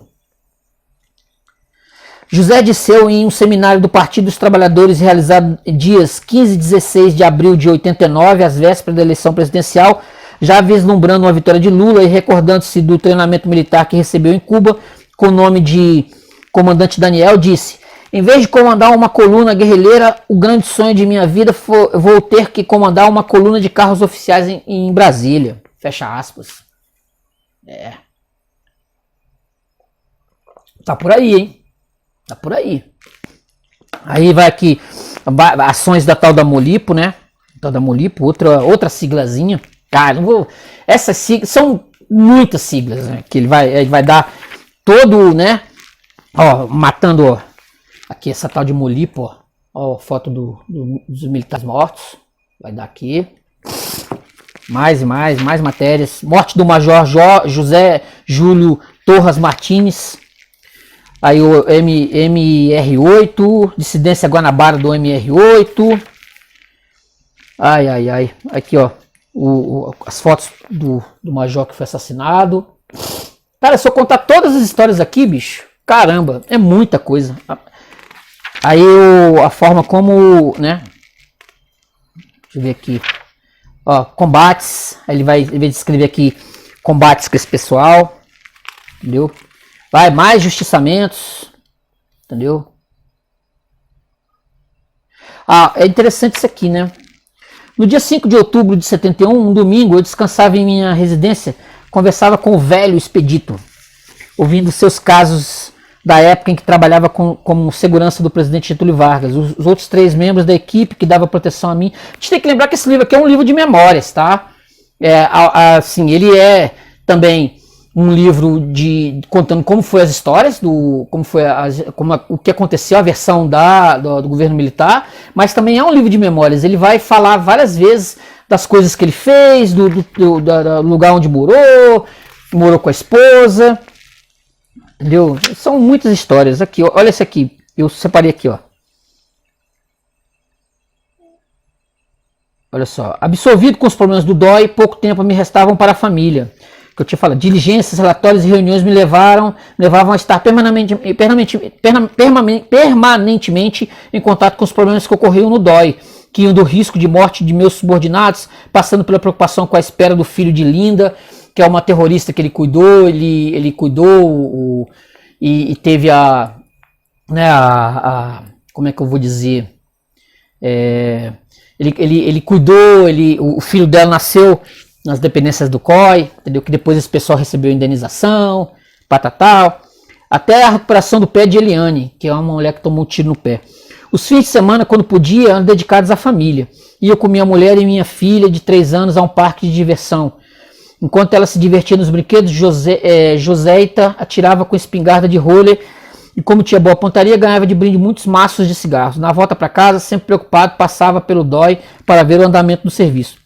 José Dirceu, em um seminário do Partido dos Trabalhadores realizado em dias 15 e 16 de abril de 89, às vésperas da eleição presidencial, já vislumbrando uma vitória de Lula e recordando-se do treinamento militar que recebeu em Cuba, com o nome de Comandante Daniel, disse: em vez de comandar uma coluna guerrilheira, o grande sonho de minha vida vou ter que comandar uma coluna de carros oficiais em Brasília. Fecha aspas. Tá por aí, hein? Tá por aí. Aí vai aqui ações da tal da Molipo, né? Tal da Molipo, outra siglazinha. Cara, não vou. Essas siglas são muitas siglas, né? Que ele vai dar todo, né? Ó, matando, ó. Aqui essa tal de Molipo, ó. Ó, foto dos militares mortos. Vai dar aqui. Mais matérias. Morte do Major José Júlio Torres Martins. Aí o MR8, dissidência Guanabara do MR8. Ai. Aqui, ó, as fotos do Major que foi assassinado. Cara, se eu contar todas as histórias aqui, bicho, caramba, é muita coisa. Aí a forma como, né? Deixa eu ver aqui. Ó, combates. Aí ele vai descrever aqui combates com esse pessoal. Entendeu? Vai, mais justiçamentos, entendeu? É interessante isso aqui, né? No dia 5 de outubro de 71, um domingo, eu descansava em minha residência, conversava com o velho Expedito, ouvindo seus casos da época em que trabalhava como segurança do presidente Getúlio Vargas. Os outros 3 membros da equipe que dava proteção a mim. A gente tem que lembrar que esse livro aqui é um livro de memórias, tá? Assim, ele é também um livro contando como foi as histórias, o que aconteceu, a versão do governo militar, mas também é um livro de memórias. Ele vai falar várias vezes das coisas que ele fez, do lugar onde morou com a esposa, entendeu? São muitas histórias. Aqui, olha esse aqui, eu separei aqui, ó. Olha só, absolvido com os problemas do DOI, pouco tempo me restavam para a família. Que eu tinha falado, diligências, relatórios e reuniões me levavam a estar permanentemente em contato com os problemas que ocorriam no DOI, que iam do risco de morte de meus subordinados, passando pela preocupação com a espera do filho de Linda, que é uma terrorista que ele cuidou, e teve como é que eu vou dizer, ele cuidou, o filho dela nasceu nas dependências do COI, entendeu? Que depois esse pessoal recebeu indenização, patatal, até a recuperação do pé de Eliane, que é uma mulher que tomou um tiro no pé. Os fins de semana, quando podia, eram dedicados à família. Ia com minha mulher e minha filha de 3 anos a um parque de diversão. Enquanto ela se divertia nos brinquedos, Joséita atirava com espingarda de roller e, como tinha boa pontaria, ganhava de brinde muitos maços de cigarros. Na volta para casa, sempre preocupado, passava pelo DOI para ver o andamento do serviço.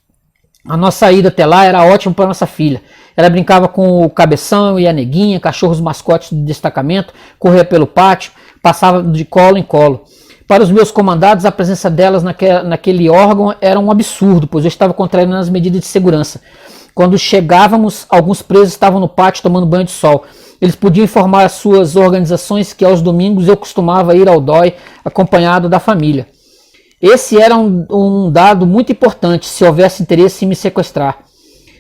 A nossa ida até lá era ótima para nossa filha. Ela brincava com o Cabeção e a Neguinha, cachorros mascotes do destacamento, corria pelo pátio, passava de colo em colo. Para os meus comandados, a presença delas naquele órgão era um absurdo, pois eu estava contrariando as medidas de segurança. Quando chegávamos, alguns presos estavam no pátio tomando banho de sol. Eles podiam informar as suas organizações que aos domingos eu costumava ir ao DOI acompanhado da família. Esse era um dado muito importante se houvesse interesse em me sequestrar.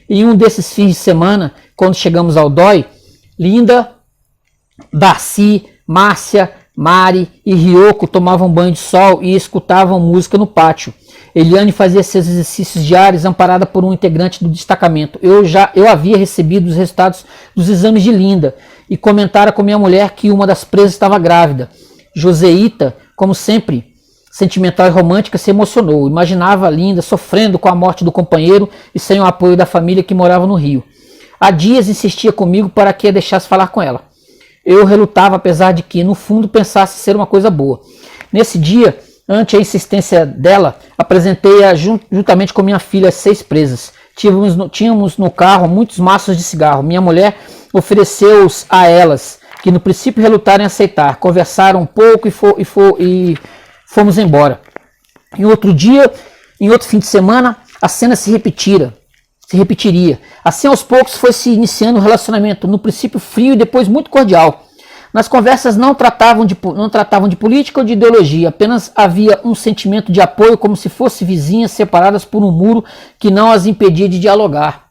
Em um desses fins de semana, quando chegamos ao DOI, Linda, Darcy, Márcia, Mari e Ryoko tomavam banho de sol e escutavam música no pátio. Eliane fazia seus exercícios diários amparada por um integrante do destacamento. Eu havia recebido os resultados dos exames de Linda e comentara com minha mulher que uma das presas estava grávida. Joseíta, como sempre, sentimental e romântica, se emocionou. Imaginava Linda sofrendo com a morte do companheiro e sem o apoio da família que morava no Rio. Há dias insistia comigo para que a deixasse falar com ela. Eu relutava, apesar de que, no fundo, pensasse ser uma coisa boa. Nesse dia, ante a insistência dela, apresentei-a juntamente com minha filha as 6 presas. Tínhamos no carro muitos maços de cigarro. Minha mulher ofereceu-os a elas, que no princípio relutaram em aceitar. Conversaram um pouco e fomos embora. Em outro dia, em outro fim de semana, a cena se repetiria. Assim, aos poucos, foi se iniciando um relacionamento, no princípio frio e depois muito cordial. Nas conversas não tratavam de política ou de ideologia, apenas havia um sentimento de apoio, como se fossem vizinhas separadas por um muro que não as impedia de dialogar.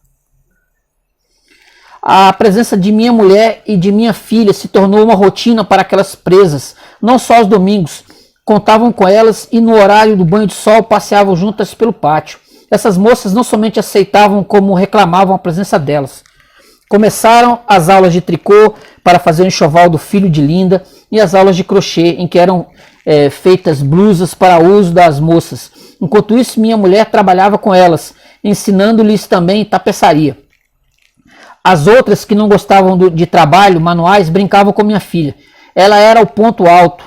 A presença de minha mulher e de minha filha se tornou uma rotina para aquelas presas, não só aos domingos. Contavam com elas e no horário do banho de sol passeavam juntas pelo pátio. Essas moças não somente aceitavam, como reclamavam a presença delas. Começaram as aulas de tricô para fazer o enxoval do filho de Linda e as aulas de crochê, em que eram feitas blusas para uso das moças. Enquanto isso, minha mulher trabalhava com elas, ensinando-lhes também tapeçaria. As outras, que não gostavam de trabalho manuais, brincavam com minha filha. Ela era o ponto alto,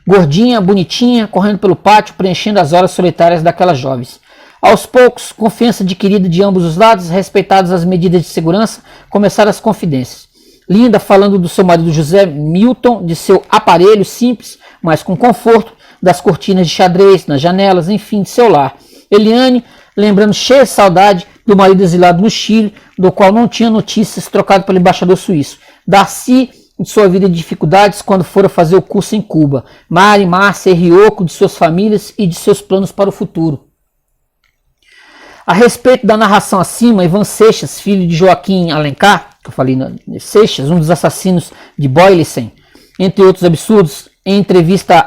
gordinha, bonitinha, correndo pelo pátio, preenchendo as horas solitárias daquelas jovens. Aos poucos, confiança adquirida de ambos os lados, respeitadas as medidas de segurança, começaram as confidências. Linda falando do seu marido José Milton, de seu aparelho simples, mas com conforto, das cortinas de xadrez nas janelas, enfim, de seu lar. Eliane, lembrando cheia de saudade do marido exilado no Chile, do qual não tinha notícias, trocado pelo embaixador suíço. Darcy, de sua vida de dificuldades quando fora fazer o curso em Cuba. Mari, Márcia e Rioco, de suas famílias e de seus planos para o futuro. A respeito da narração acima, Ivan Seixas, filho de Joaquim Alencar, que eu falei, Seixas, um dos assassinos de Boylesen, entre outros absurdos, em entrevista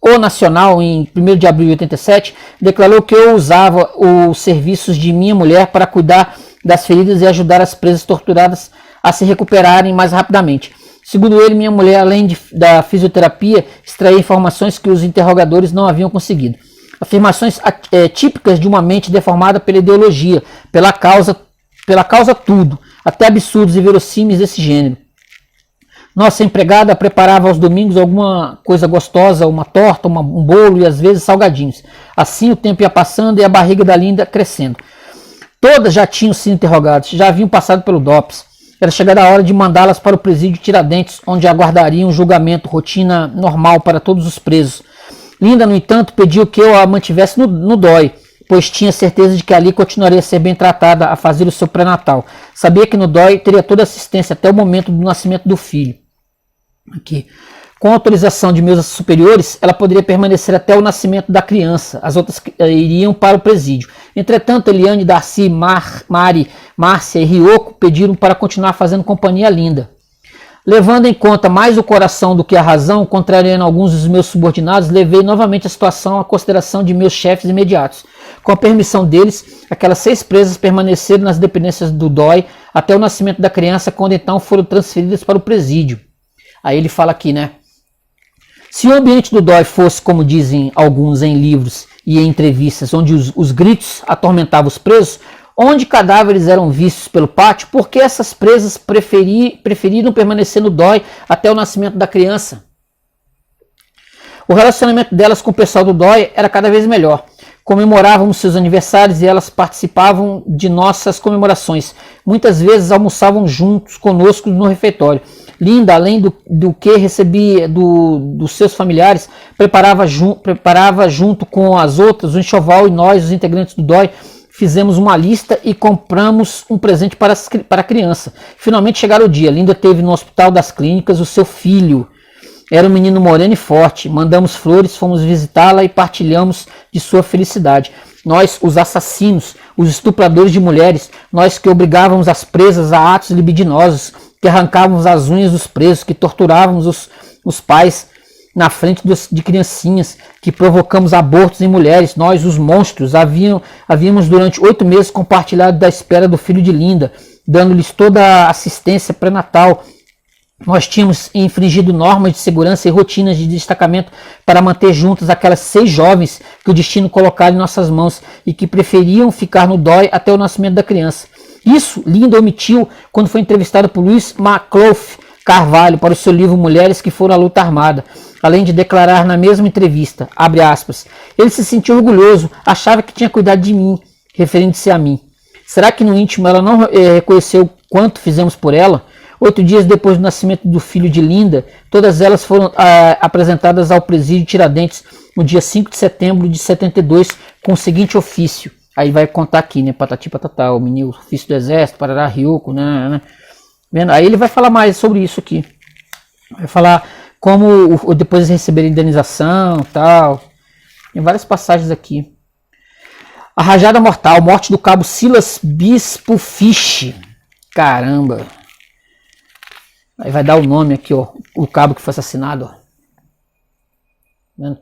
O Nacional, em 1º de abril de 87, declarou que eu usava os serviços de minha mulher para cuidar das feridas e ajudar as presas torturadas a se recuperarem mais rapidamente. Segundo ele, minha mulher, além da fisioterapia, extraía informações que os interrogadores não haviam conseguido. Afirmações típicas de uma mente deformada pela ideologia, pela causa tudo, até absurdos e verossímeis desse gênero. Nossa empregada preparava aos domingos alguma coisa gostosa, uma torta, um bolo e às vezes salgadinhos. Assim o tempo ia passando e a barriga da Linda crescendo. Todas já tinham sido interrogadas, já haviam passado pelo DOPS. Era chegada a hora de mandá-las para o presídio Tiradentes, onde aguardariam um julgamento, rotina normal para todos os presos. Linda, no entanto, pediu que eu a mantivesse no DOI, pois tinha certeza de que ali continuaria a ser bem tratada a fazer o seu pré-natal. Sabia que no DOI teria toda a assistência até o momento do nascimento do filho. Aqui. Com autorização de meus superiores, ela poderia permanecer até o nascimento da criança. As outras iriam para o presídio. Entretanto, Eliane, Darcy, Mari, Márcia e Rioco pediram para continuar fazendo companhia a Linda. Levando em conta mais o coração do que a razão, contrariando alguns dos meus subordinados, levei novamente a situação à consideração de meus chefes imediatos. Com a permissão deles, aquelas 6 presas permaneceram nas dependências do DOI até o nascimento da criança, quando então foram transferidas para o presídio. Aí ele fala aqui, né? Se o ambiente do DOI fosse, como dizem alguns em livros e em entrevistas, onde os gritos atormentavam os presos, onde cadáveres eram vistos pelo pátio, por que essas presas preferiram permanecer no DOI até o nascimento da criança? O relacionamento delas com o pessoal do DOI era cada vez melhor. Comemorávamos seus aniversários e elas participavam de nossas comemorações. Muitas vezes almoçavam juntos conosco no refeitório. Linda, além do que recebia dos seus familiares, preparava junto com as outras o enxoval, e nós, os integrantes do DOI, fizemos uma lista e compramos um presente para a criança. Finalmente chegaram o dia. Linda teve no Hospital das Clínicas o seu filho. Era um menino moreno e forte. Mandamos flores, fomos visitá-la e partilhamos de sua felicidade. Nós, os assassinos, os estupradores de mulheres, nós que obrigávamos as presas a atos libidinosos, que arrancávamos as unhas dos presos, que torturávamos os pais na frente de criancinhas, que provocamos abortos em mulheres, nós, os monstros, havíamos durante 8 meses compartilhado da espera do filho de Linda, dando-lhes toda a assistência pré-natal, Nós tínhamos infringido normas de segurança e rotinas de destacamento para manter juntas aquelas 6 jovens que o destino colocara em nossas mãos e que preferiam ficar no DOI até o nascimento da criança. Isso Linda omitiu quando foi entrevistada por Luiz McLaughlin Carvalho para o seu livro Mulheres que Foram à Luta Armada, além de declarar na mesma entrevista, abre aspas, ele se sentiu orgulhoso, achava que tinha cuidado de mim, referindo-se a mim. Será que no íntimo ela não reconheceu quanto fizemos por ela? 8 dias depois do nascimento do filho de Linda, todas elas foram apresentadas ao presídio Tiradentes no dia 5 de setembro de 72 com o seguinte ofício. Aí vai contar aqui, né? Patati patatá, o menino, ofício do exército, Parará, Ryoko, né? Vendo? Aí ele vai falar mais sobre isso aqui. Vai falar como depois de receber indenização e tal. Tem várias passagens aqui. A rajada mortal, morte do cabo Silas Bispo Fish. Caramba. Aí vai dar o nome aqui, ó. O cabo que foi assassinado, ó. Vendo?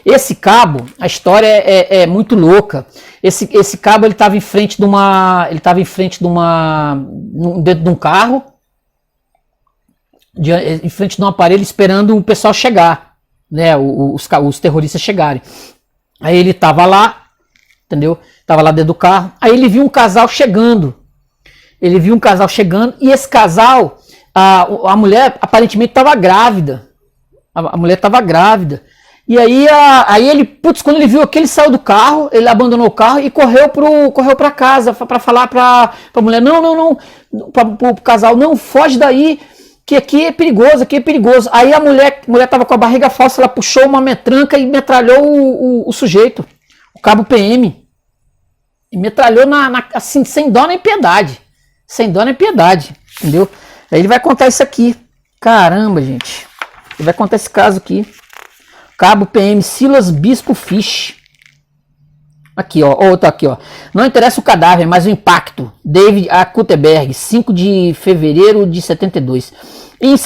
Esse cabo, a história é muito louca. Esse cabo ele estava em frente de uma, dentro de um carro, em frente de um aparelho esperando o pessoal chegar, né? Os terroristas chegarem. Aí ele estava lá, entendeu? Estava lá dentro do carro. Aí ele viu um casal chegando. E esse casal, a mulher aparentemente estava grávida. A mulher estava grávida. E aí, ele, putz, quando ele viu aquilo, ele saiu do carro, ele abandonou o carro e correu para casa para falar para a mulher, não, para o casal, não, foge daí, que aqui é perigoso. Aí a mulher estava com a barriga falsa, ela puxou uma metranca e metralhou o sujeito, o cabo PM. E metralhou assim, sem dó nem piedade. Entendeu? Aí ele vai contar isso aqui. Caramba, gente. Ele vai contar esse caso aqui. Cabo PM Silas Bispo Fish. Aqui, ó. Tá aqui, ó. Não interessa o cadáver, mas o impacto. David A. Kutenberg, 5 de fevereiro de 72. Em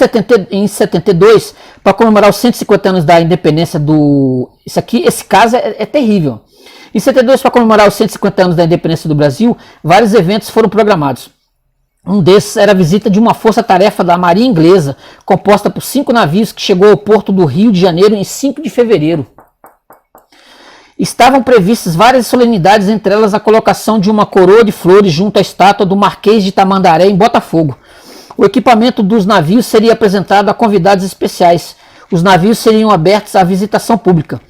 72, para comemorar os 150 anos da independência do... Esse caso é terrível. Em 72, para comemorar os 150 anos da independência do Brasil, vários eventos foram programados. Um desses era a visita de uma força-tarefa da Marinha Inglesa, composta por 5 navios que chegou ao porto do Rio de Janeiro em 5 de fevereiro. Estavam previstas várias solenidades, entre elas a colocação de uma coroa de flores junto à estátua do Marquês de Tamandaré em Botafogo. O equipamento dos navios seria apresentado a convidados especiais. Os navios seriam abertos à visitação pública.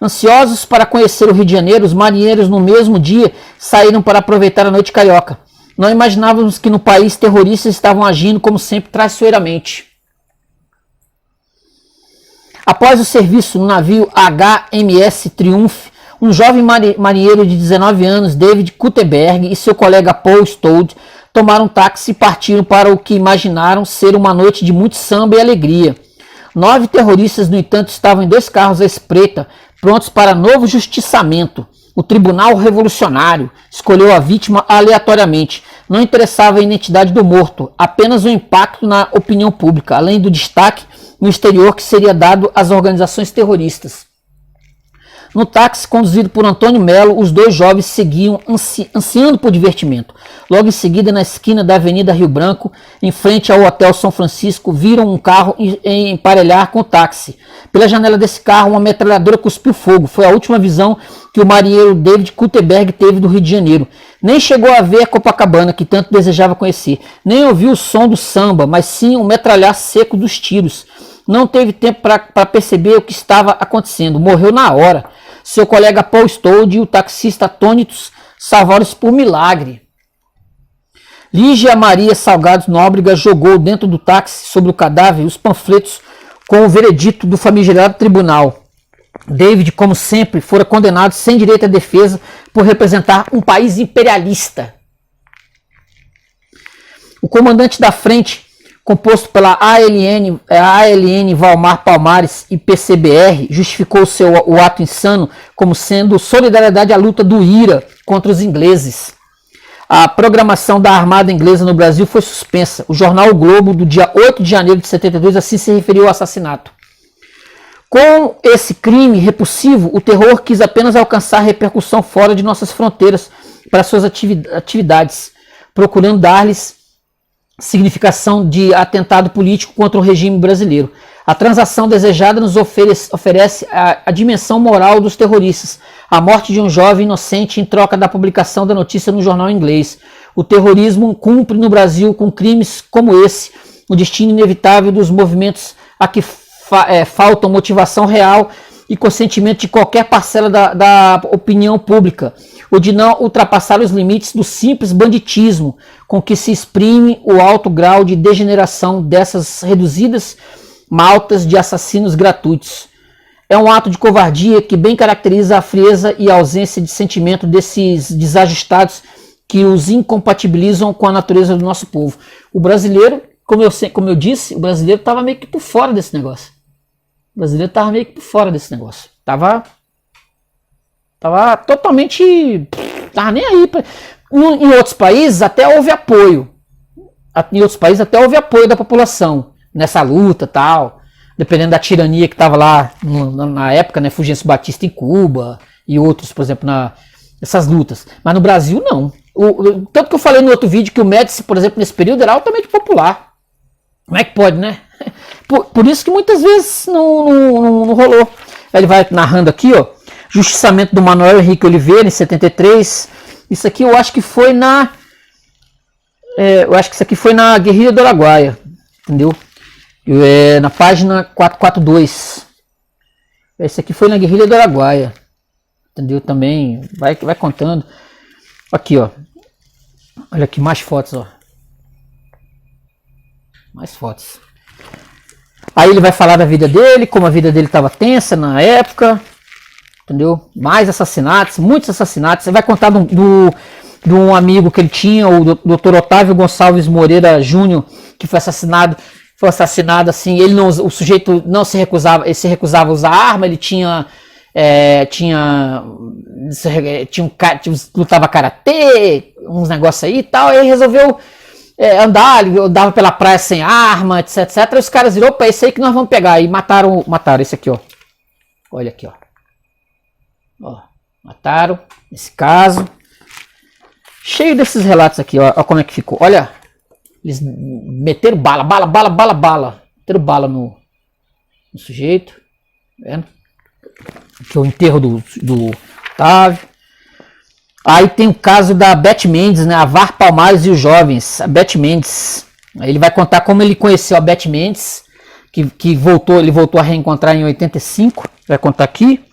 Ansiosos para conhecer o Rio de Janeiro, os marinheiros no mesmo dia saíram para aproveitar a noite carioca. Não imaginávamos que no país terroristas estavam agindo, como sempre, traiçoeiramente. Após o serviço no navio HMS Triumph, um jovem marinheiro de 19 anos, David Kutenberg, e seu colega Paul Stoud tomaram um táxi e partiram para o que imaginaram ser uma noite de muito samba e alegria. 9 terroristas, no entanto, estavam em 2 carros à espreita, prontos para novo justiçamento. O Tribunal Revolucionário escolheu a vítima aleatoriamente. Não interessava a identidade do morto, apenas o impacto na opinião pública, além do destaque no exterior que seria dado às organizações terroristas. No táxi conduzido por Antônio Melo, os 2 jovens seguiam ansiando por divertimento. Logo em seguida, na esquina da Avenida Rio Branco, em frente ao Hotel São Francisco, viram um carro emparelhar com o táxi. Pela janela desse carro, uma metralhadora cuspiu fogo. Foi a última visão que o marinheiro David Kutenberg teve do Rio de Janeiro. Nem chegou a ver Copacabana, que tanto desejava conhecer. Nem ouviu o som do samba, mas sim o metralhar seco dos tiros. Não teve tempo para perceber o que estava acontecendo. Morreu na hora. Seu colega Paul Stoud e o taxista atônitos salvaram-se por milagre. Lígia Maria Salgado Nóbrega jogou dentro do táxi sobre o cadáver os panfletos com o veredito do famigerado tribunal. David, como sempre, fora condenado sem direito à defesa por representar um país imperialista. O comandante da frente, composto pela ALN Valmar Palmares e PCBR, justificou o ato insano como sendo solidariedade à luta do IRA contra os ingleses. A programação da Armada Inglesa no Brasil foi suspensa. O jornal O Globo, do dia 8 de janeiro de 72, assim se referiu ao assassinato. Com esse crime repulsivo, o terror quis apenas alcançar repercussão fora de nossas fronteiras para suas atividades, procurando dar-lhes significação de atentado político contra o regime brasileiro. A transação desejada nos oferece a dimensão moral dos terroristas. A morte de um jovem inocente em troca da publicação da notícia no jornal inglês. O terrorismo cumpre no Brasil com crimes como esse o destino inevitável dos movimentos a que faltam motivação real e consentimento de qualquer parcela da opinião pública, o de não ultrapassar os limites do simples banditismo com que se exprime o alto grau de degeneração dessas reduzidas maltas de assassinos gratuitos. É um ato de covardia que bem caracteriza a frieza e a ausência de sentimento desses desajustados que os incompatibilizam com a natureza do nosso povo. O brasileiro, como eu disse, o brasileiro estava meio que por fora desse negócio. O brasileiro estava meio que por fora desse negócio. Tava totalmente... Tava nem aí. Em outros países até houve apoio. Em outros países até houve apoio da população nessa luta e tal. Dependendo da tirania que estava lá na época, né? Fulgêncio Batista em Cuba e outros, por exemplo, nessas lutas. Mas no Brasil, não. Tanto que eu falei no outro vídeo que o Médici, por exemplo, nesse período era altamente popular. Como é que pode, né? Por isso que muitas vezes não rolou. Ele vai narrando aqui, ó. Justiçamento do Manuel Henrique Oliveira, em 73. Isso aqui eu acho que foi eu acho que isso aqui foi na Guerrilha do Araguaia. Entendeu? Na página 442. Esse aqui foi na Guerrilha do Araguaia. Entendeu? Também vai contando. Aqui, ó. Olha aqui, mais fotos, ó. Mais fotos. Aí ele vai falar da vida dele, como a vida dele estava tensa na época. Entendeu? Mais assassinatos, muitos assassinatos. Você vai contar de um amigo que ele tinha, o Dr. Otávio Gonçalves Moreira Júnior, que foi assassinado assim. O sujeito não se recusava, ele se recusava a usar arma, ele lutava karatê, uns negócios aí e tal. Aí ele resolveu andar, ele andava pela praia sem arma, etc. E os caras viram, opa, esse aí que nós vamos pegar. E mataram esse aqui, ó. Olha aqui, ó. Mataram, nesse caso. Cheio desses relatos aqui, ó como é que ficou. Olha, eles meteram bala. Meteram bala no sujeito. Tá vendo? Aqui é o enterro do Otávio. Aí tem o caso da Beth Mendes, né? A Var Palmares e os jovens. A Beth Mendes. Aí ele vai contar como ele conheceu a Beth Mendes, que ele voltou a reencontrar em 85. Vai contar aqui.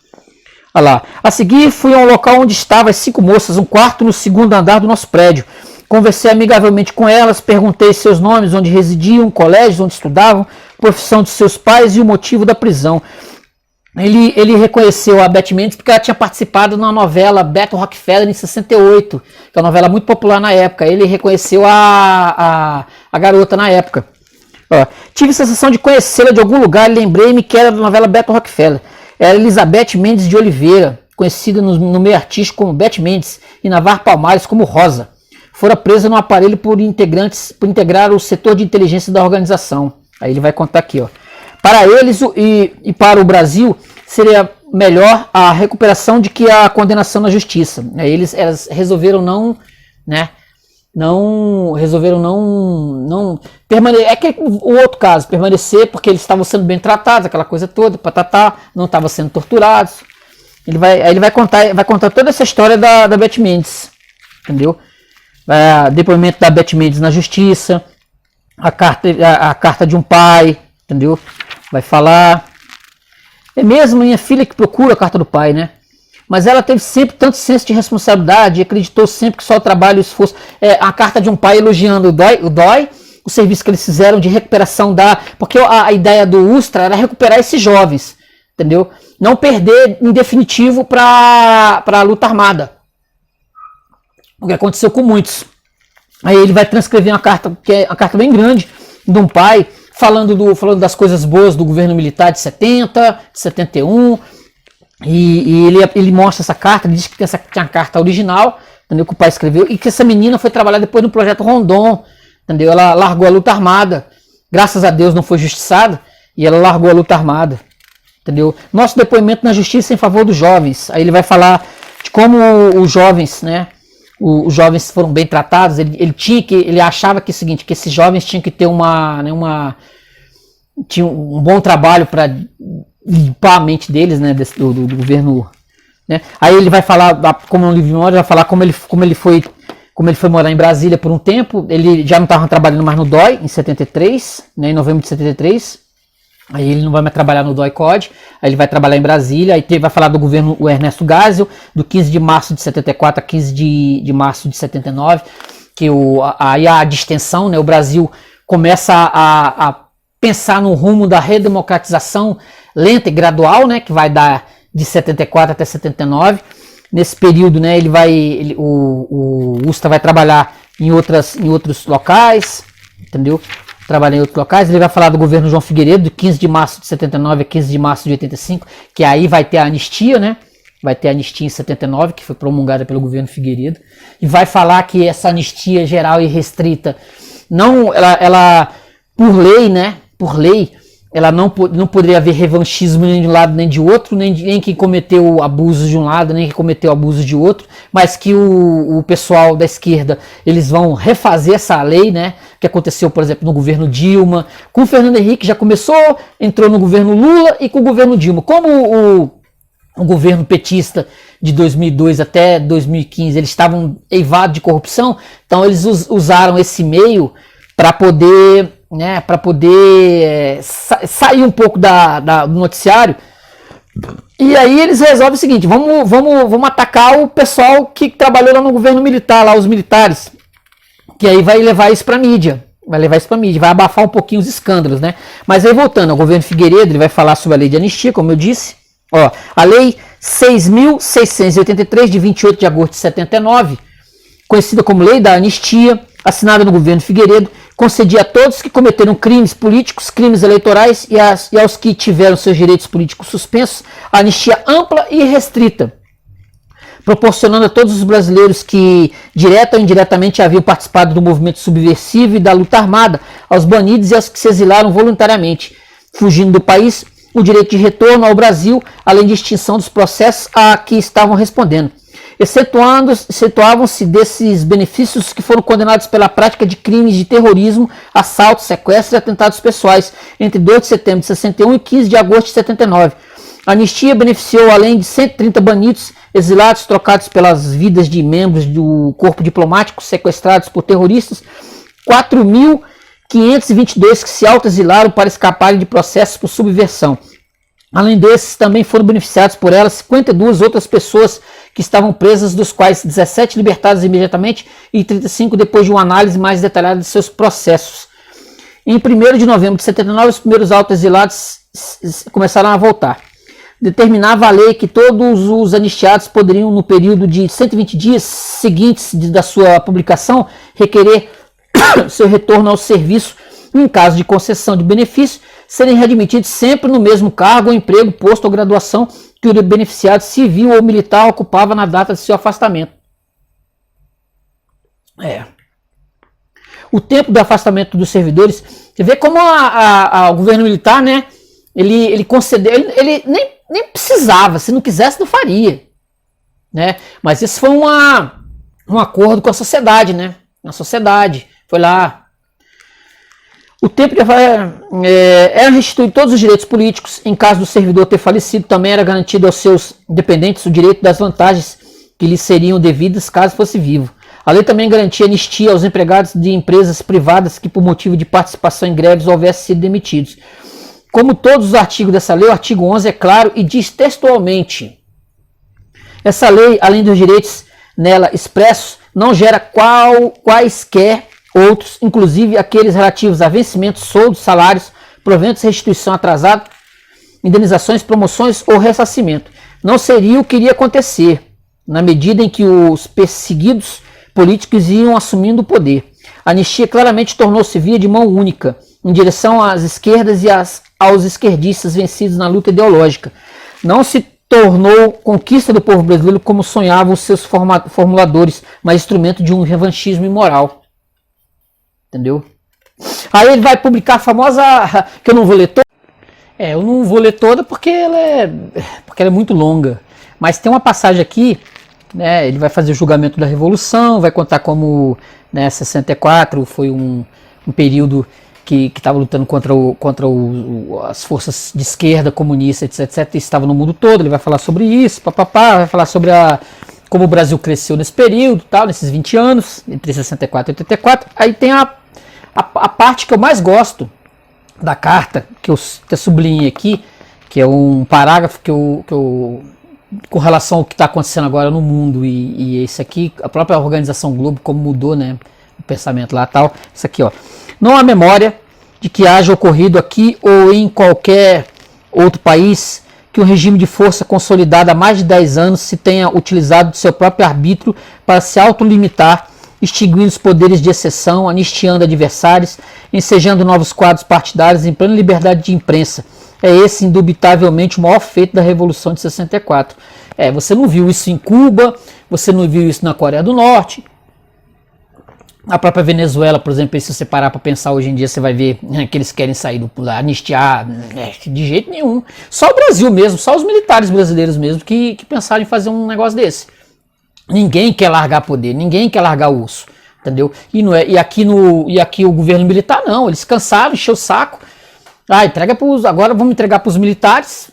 Olha lá. A seguir, fui a um local onde estavam as 5 moças, um quarto no 2º andar do nosso prédio. Conversei amigavelmente com elas, perguntei seus nomes, onde residiam, colégios onde estudavam, profissão de seus pais e o motivo da prisão. Ele reconheceu a Beth Mendes porque ela tinha participado na novela Beto Rockefeller em 68, que é uma novela muito popular na época. Ele reconheceu a garota na época. Tive a sensação de conhecê-la de algum lugar e lembrei-me que era da novela Beto Rockefeller. Era Elizabeth Mendes de Oliveira, conhecida no meio artístico como Beth Mendes e na Var Palmares como Rosa. Fora presa no aparelho por integrar o setor de inteligência da organização. Aí ele vai contar aqui, ó. Para eles e para o Brasil seria melhor a recuperação de que a condenação na justiça. Elas resolveram não permanecer. É que o outro caso, permanecer porque eles estavam sendo bem tratados, aquela coisa toda, não estavam sendo torturados. Ele vai contar toda essa história da Beth Mendes, entendeu? Depoimento da Beth Mendes na justiça, a carta de um pai, entendeu? Vai falar. É mesmo minha filha que procura a carta do pai, né? Mas ela teve sempre tanto senso de responsabilidade e acreditou sempre que só o trabalho e o esforço. A carta de um pai elogiando o DOI, o serviço que eles fizeram de recuperação porque a ideia do Ustra era recuperar esses jovens, entendeu? Não perder em definitivo para a luta armada. O que aconteceu com muitos. Aí ele vai transcrever uma carta, que é uma carta bem grande, de um pai, falando das coisas boas do governo militar de 70, de 71, e ele mostra essa carta, ele diz que tinha a carta original, entendeu, que o pai escreveu, e que essa menina foi trabalhar depois no projeto Rondon, entendeu, ela largou a luta armada, graças a Deus não foi justiçada, e ela largou a luta armada, entendeu. Nosso depoimento na justiça em favor dos jovens, aí ele vai falar de como os jovens, né, os jovens foram bem tratados. Ele achava que é o seguinte, que esses jovens tinham que ter tinha um bom trabalho para limpar a mente deles, né, do governo, né? Aí ele vai falar, como no livro de memória, vai falar como ele foi morar em Brasília por um tempo. Ele já não estava trabalhando mais no DOI em 73, né, em novembro de 73. Aí ele não vai mais trabalhar no DOI-CODE, aí ele vai trabalhar em Brasília. Aí vai falar do governo o Ernesto Geisel, do 15 de março de 74 a 15 de março de 79, que aí a distensão, né, o Brasil começa a pensar no rumo da redemocratização lenta e gradual, né, que vai dar de 74 até 79. Nesse período, né, o Usta vai trabalhar em outros locais, entendeu? Trabalhar em outros locais. Ele vai falar do governo João Figueiredo, de 15 de março de 79 a 15 de março de 85, que aí vai ter a anistia, né? Vai ter a anistia em 79, que foi promulgada pelo governo Figueiredo. E vai falar que essa anistia geral e restrita, ela por lei, né? Por lei, ela não poderia haver revanchismo nem de um lado nem de outro, nem quem cometeu abusos de um lado, nem quem cometeu abusos de outro, mas que o pessoal da esquerda, eles vão refazer essa lei, né, que aconteceu, por exemplo, no governo Dilma, com o Fernando Henrique já começou, entrou no governo Lula e com o governo Dilma. Como o governo petista de 2002 até 2015, eles estavam eivados de corrupção, então eles usaram esse meio para poder, né, sair um pouco do noticiário. E aí eles resolvem o seguinte: vamos atacar o pessoal que trabalhou lá no governo militar, lá os militares, que aí vai levar isso para mídia, vai abafar um pouquinho os escândalos, né? Mas aí voltando ao governo Figueiredo, ele vai falar sobre a lei de anistia, como eu disse. Ó, a lei 6.683 de 28 de agosto de 79, conhecida como lei da anistia, assinada no governo Figueiredo, concedia a todos que cometeram crimes políticos, crimes eleitorais e aos que tiveram seus direitos políticos suspensos, a anistia ampla e restrita, proporcionando a todos os brasileiros que, direta ou indiretamente, haviam participado do movimento subversivo e da luta armada, aos banidos e aos que se exilaram voluntariamente, fugindo do país, o direito de retorno ao Brasil, além de extinção dos processos a que estavam respondendo. Excetuavam-se desses benefícios que foram condenados pela prática de crimes de terrorismo, assaltos, sequestros e atentados pessoais entre 2 de setembro de 61 e 15 de agosto de 79. A anistia beneficiou, além de 130 banidos, exilados trocados pelas vidas de membros do corpo diplomático sequestrados por terroristas, 4.522 que se autoexilaram para escaparem de processos por subversão. Além desses, também foram beneficiados por ela 52 outras pessoas que estavam presas, dos quais 17 libertadas imediatamente e 35 depois de uma análise mais detalhada de seus processos. Em 1º de novembro de 79, os primeiros autoexilados começaram a voltar. Determinava a lei que todos os anistiados poderiam, no período de 120 dias seguintes da sua publicação, requerer seu retorno ao serviço em caso de concessão de benefício, serem readmitidos sempre no mesmo cargo ou emprego, posto ou graduação que o beneficiado civil ou militar ocupava na data de seu afastamento. O tempo do afastamento dos servidores, você vê como o governo militar, né, ele concedeu, ele nem precisava, se não quisesse não faria, né? Mas isso foi um acordo com a sociedade, né? A sociedade foi lá. O tempo era restituído todos os direitos políticos. Em caso do servidor ter falecido, também era garantido aos seus dependentes o direito das vantagens que lhes seriam devidas caso fosse vivo. A lei também garantia anistia aos empregados de empresas privadas que, por motivo de participação em greves, houvessem sido demitidos. Como todos os artigos dessa lei, o artigo 11 é claro e diz textualmente: essa lei, além dos direitos nela expressos, não gera quaisquer outros, inclusive aqueles relativos a vencimentos, soldos, salários, proventos, restituição atrasada, indenizações, promoções ou ressarcimento. Não seria o que iria acontecer, na medida em que os perseguidos políticos iam assumindo o poder. A anistia claramente tornou-se via de mão única, em direção às esquerdas e aos esquerdistas vencidos na luta ideológica. Não se tornou conquista do povo brasileiro como sonhavam os seus formuladores, mas instrumento de um revanchismo imoral. Entendeu? Aí ele vai publicar a famosa, que eu não vou ler toda. Eu não vou ler toda porque ela é muito longa. Mas tem uma passagem aqui né, ele vai fazer o julgamento da Revolução, vai contar como, né, 64 foi um período que estava lutando contra as forças de esquerda, comunista, etc, e estava no mundo todo. Ele vai falar sobre isso, papapá, vai falar sobre como o Brasil cresceu nesse período, tal, nesses 20 anos, entre 64 e 84. Aí tem a parte que eu mais gosto da carta, que eu até sublinhei aqui, que é um parágrafo que eu com relação ao que está acontecendo agora no mundo, e esse aqui, a própria Organização Globo, como mudou, né, o pensamento lá, tal. Isso aqui, ó. Não há memória de que haja ocorrido aqui ou em qualquer outro país que um regime de força consolidado há mais de 10 anos se tenha utilizado do seu próprio arbítrio para se autolimitar, extinguindo os poderes de exceção, anistiando adversários, ensejando novos quadros partidários em plena liberdade de imprensa. É esse, indubitavelmente, o maior feito da Revolução de 64. Você não viu isso em Cuba, você não viu isso na Coreia do Norte. A própria Venezuela, por exemplo, se você parar para pensar hoje em dia, você vai ver que eles querem sair anistiar, de jeito nenhum. Só o Brasil mesmo, só os militares brasileiros mesmo que pensaram em fazer um negócio desse. Ninguém quer largar poder, ninguém quer largar o osso, entendeu? E aqui o governo militar não, eles cansaram, encheu o saco. Agora vamos entregar para os militares,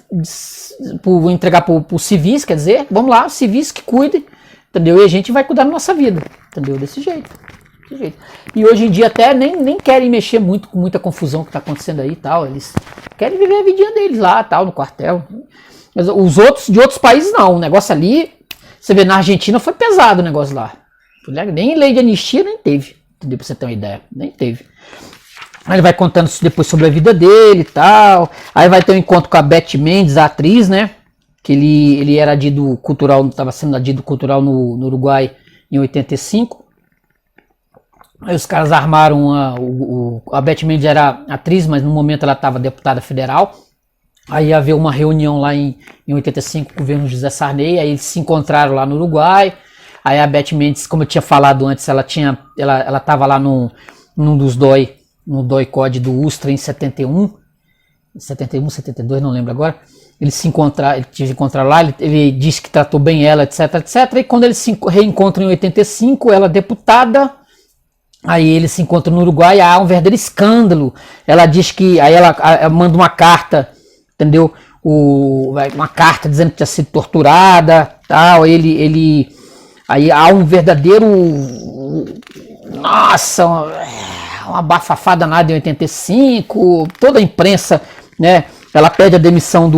vamos entregar para os civis, quer dizer, vamos lá, os civis que cuidem, entendeu? E a gente vai cuidar da nossa vida, entendeu? Desse jeito. E hoje em dia até nem querem mexer muito com muita confusão que está acontecendo aí e tal. Eles querem viver a vidinha deles lá, tal, no quartel. Mas os outros, de outros países não. O negócio ali, você vê, na Argentina foi pesado o negócio lá. Nem lei de anistia nem teve, entendeu? Pra você ter uma ideia, nem teve. Aí ele vai contando depois sobre a vida dele e tal. Aí vai ter um encontro com a Beth Mendes, a atriz, né? Que ele era adido cultural, estava sendo adido cultural no Uruguai em 85. Aí os caras armaram a Beth Mendes era atriz, mas no momento ela estava deputada federal. Aí ia haver uma reunião lá em 85 com o governo José Sarney. Aí eles se encontraram lá no Uruguai. Aí a Beth Mendes, como eu tinha falado antes, ela estava lá num dos DOI, no DOI-CODE do Ustra em 71, 72, não lembro agora. Eles se encontraram lá, ele disse que tratou bem ela, etc, etc. E quando eles se reencontram em 85, ela é deputada. Aí eles se encontram no Uruguai, há um verdadeiro escândalo. Ela diz que, aí ela manda uma carta, entendeu? Uma carta dizendo que tinha sido torturada, tal. Aí há um verdadeiro, nossa, uma bafafá danada em 85. Toda a imprensa, né? Ela pede a demissão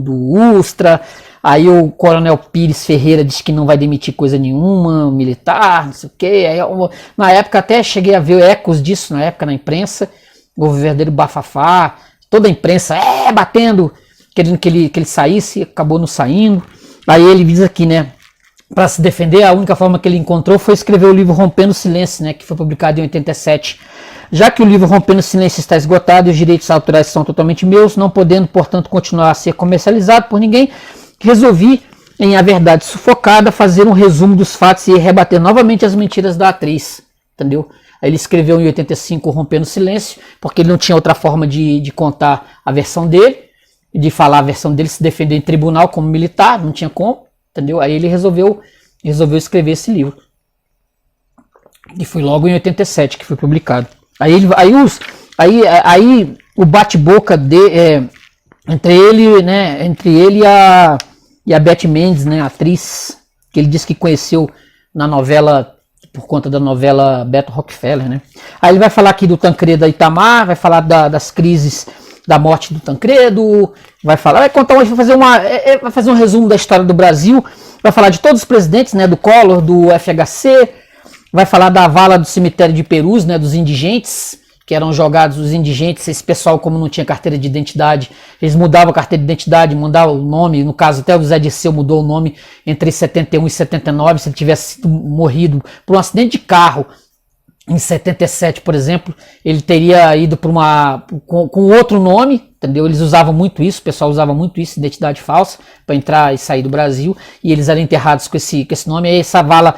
do Ustra. Aí o Coronel Pires Ferreira diz que não vai demitir coisa nenhuma, militar, não sei o quê. Aí, na época até cheguei a ver ecos disso na imprensa. Houve verdadeiro bafafá. Toda a imprensa batendo, querendo que ele saísse, acabou não saindo. Aí ele diz aqui, né? Para se defender, a única forma que ele encontrou foi escrever o livro Rompendo o Silêncio, né, que foi publicado em 87. Já que o livro Rompendo o Silêncio está esgotado e os direitos autorais são totalmente meus, não podendo, portanto, continuar a ser comercializado por ninguém, resolvi, em A Verdade Sufocada, fazer um resumo dos fatos e rebater novamente as mentiras da atriz, entendeu? Aí ele escreveu em 85 Rompendo o Silêncio, porque ele não tinha outra forma de contar a versão dele, de falar a versão dele, se defender em tribunal como militar, não tinha como, entendeu? Aí ele resolveu escrever esse livro. E foi logo em 87 que foi publicado. Aí o bate-boca entre ele, né, e a Beth Mendes, né, a atriz, que ele disse que conheceu na novela, por conta da novela Beto Rockefeller, né. Aí ele vai falar aqui do Tancredo Itamar, vai falar das crises, da morte do Tancredo, vai fazer um resumo da história do Brasil, vai falar de todos os presidentes, né, do Collor, do FHC, vai falar da vala do cemitério de Perus, né, dos indigentes, que eram jogados os indigentes. Esse pessoal, como não tinha carteira de identidade, eles mudavam a carteira de identidade, mudavam o nome. No caso, até o Zé Dirceu mudou o nome entre 71 e 79. Se ele tivesse sido morrido por um acidente de carro em 77, por exemplo, ele teria ido com outro nome, entendeu? Eles usavam muito isso, o pessoal usava muito isso, identidade falsa, para entrar e sair do Brasil, e eles eram enterrados com esse nome. Aí essa vala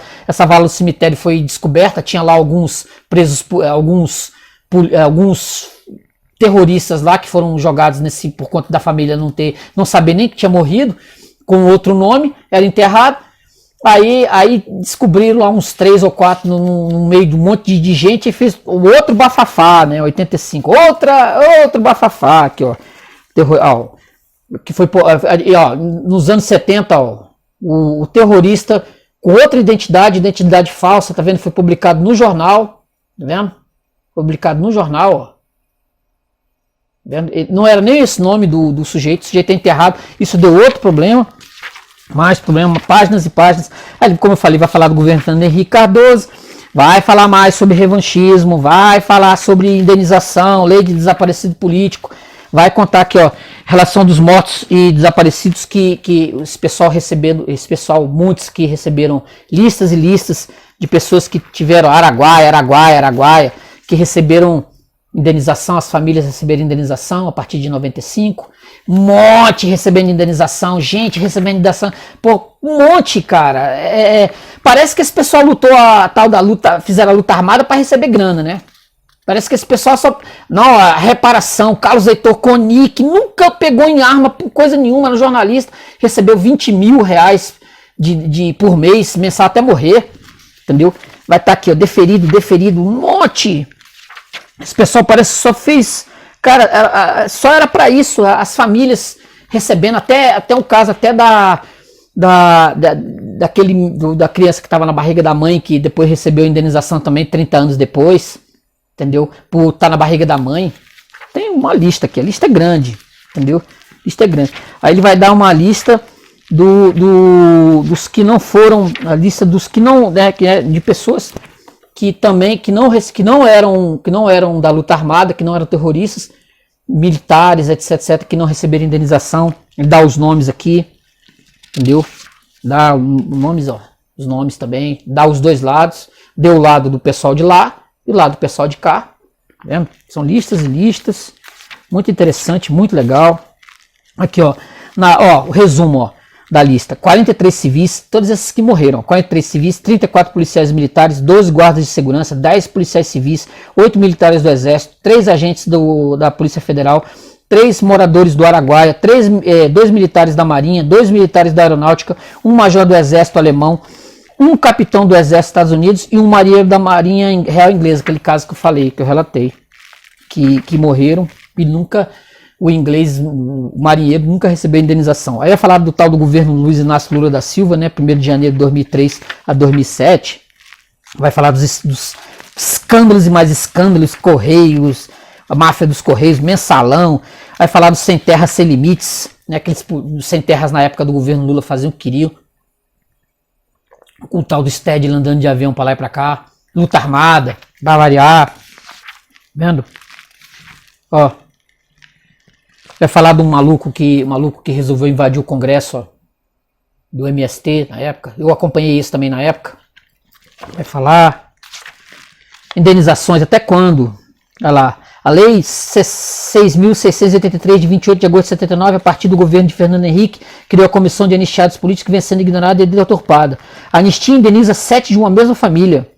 do cemitério foi descoberta, tinha lá alguns presos, alguns terroristas lá que foram jogados por conta da família não saber nem que tinha morrido, com outro nome, era enterrado. Aí descobriram lá uns 3 ou 4 no meio de um monte de gente e fez o outro bafafá, né? 85. Outro bafafá aqui, ó. Que foi, ó, nos anos 70, ó, o terrorista com outra identidade falsa, tá vendo? Foi publicado no jornal, tá vendo? Publicado no jornal, ó. Tá vendo? Não era nem esse nome do sujeito, o sujeito é enterrado, isso deu outro problema. Mais problema, páginas e páginas. Aí, como eu falei, vai falar do governo Fernando Henrique Cardoso, vai falar mais sobre revanchismo, vai falar sobre indenização, lei de desaparecido político, vai contar aqui, ó, relação dos mortos e desaparecidos que esse pessoal, muitos que receberam listas e listas de pessoas que tiveram Araguaia, que receberam indenização, as famílias receberam indenização a partir de 95, um monte recebendo indenização, gente recebendo indenização, pô, um monte, cara. Parece que esse pessoal lutou a tal da luta, fizeram a luta armada para receber grana, né? Parece que esse pessoal só. Não, a reparação, Carlos Heitor Coni, que nunca pegou em arma por coisa nenhuma, no jornalista, recebeu 20 mil reais por mês, mensal até morrer, entendeu? Vai estar aqui, ó, deferido, um monte. Esse pessoal parece que só fez. Cara, só era para isso, as famílias recebendo, até um caso até da criança que estava na barriga da mãe, que depois recebeu indenização também 30 anos depois, entendeu? Por estar na barriga da mãe. Tem uma lista aqui, a lista é grande, entendeu? Lista é grande. Aí ele vai dar uma lista dos que não foram, a lista dos que não, né, de pessoas que também que não eram da luta armada, que não eram terroristas, militares, etc, que não receberam indenização. Ele dá os nomes aqui, entendeu? Dá nomes, ó, os nomes também, dá os dois lados, deu o lado do pessoal de lá e o lado do pessoal de cá, tá vendo? São listas e listas, muito interessante, muito legal. Aqui, ó, o resumo, ó, da lista: 43 civis, todos esses que morreram, 43 civis, 34 policiais militares, 12 guardas de segurança, 10 policiais civis, 8 militares do Exército, 3 agentes da Polícia Federal, 3 moradores do Araguaia, 2 militares da Marinha, 2 militares da Aeronáutica, um major do Exército Alemão, um capitão do Exército dos Estados Unidos e um marinheiro da Marinha Real Inglesa, aquele caso que eu falei, que eu relatei, que morreram e nunca... o marinheiro nunca recebeu indenização. Aí vai falar do tal do governo Luiz Inácio Lula da Silva, né, 1º de janeiro de 2003 a 2007. Vai falar dos escândalos e mais escândalos, Correios, a máfia dos Correios, mensalão. Vai falar dos sem terras sem limites, né, aqueles sem terras na época do governo Lula faziam o que queriam. O tal do Stedley andando de avião para lá e para cá. Luta armada, vai variar. Vendo? Ó. Vai falar de um maluco que resolveu invadir o Congresso, ó, do MST na época. Eu acompanhei isso também na época. Vai falar indenizações até quando? Olha lá. A Lei 6.683 de 28 de agosto de 79, a partir do governo de Fernando Henrique, criou a Comissão de Anistiados Políticos, que vem sendo ignorada e deturpada. A anistia indeniza 7 de uma mesma família.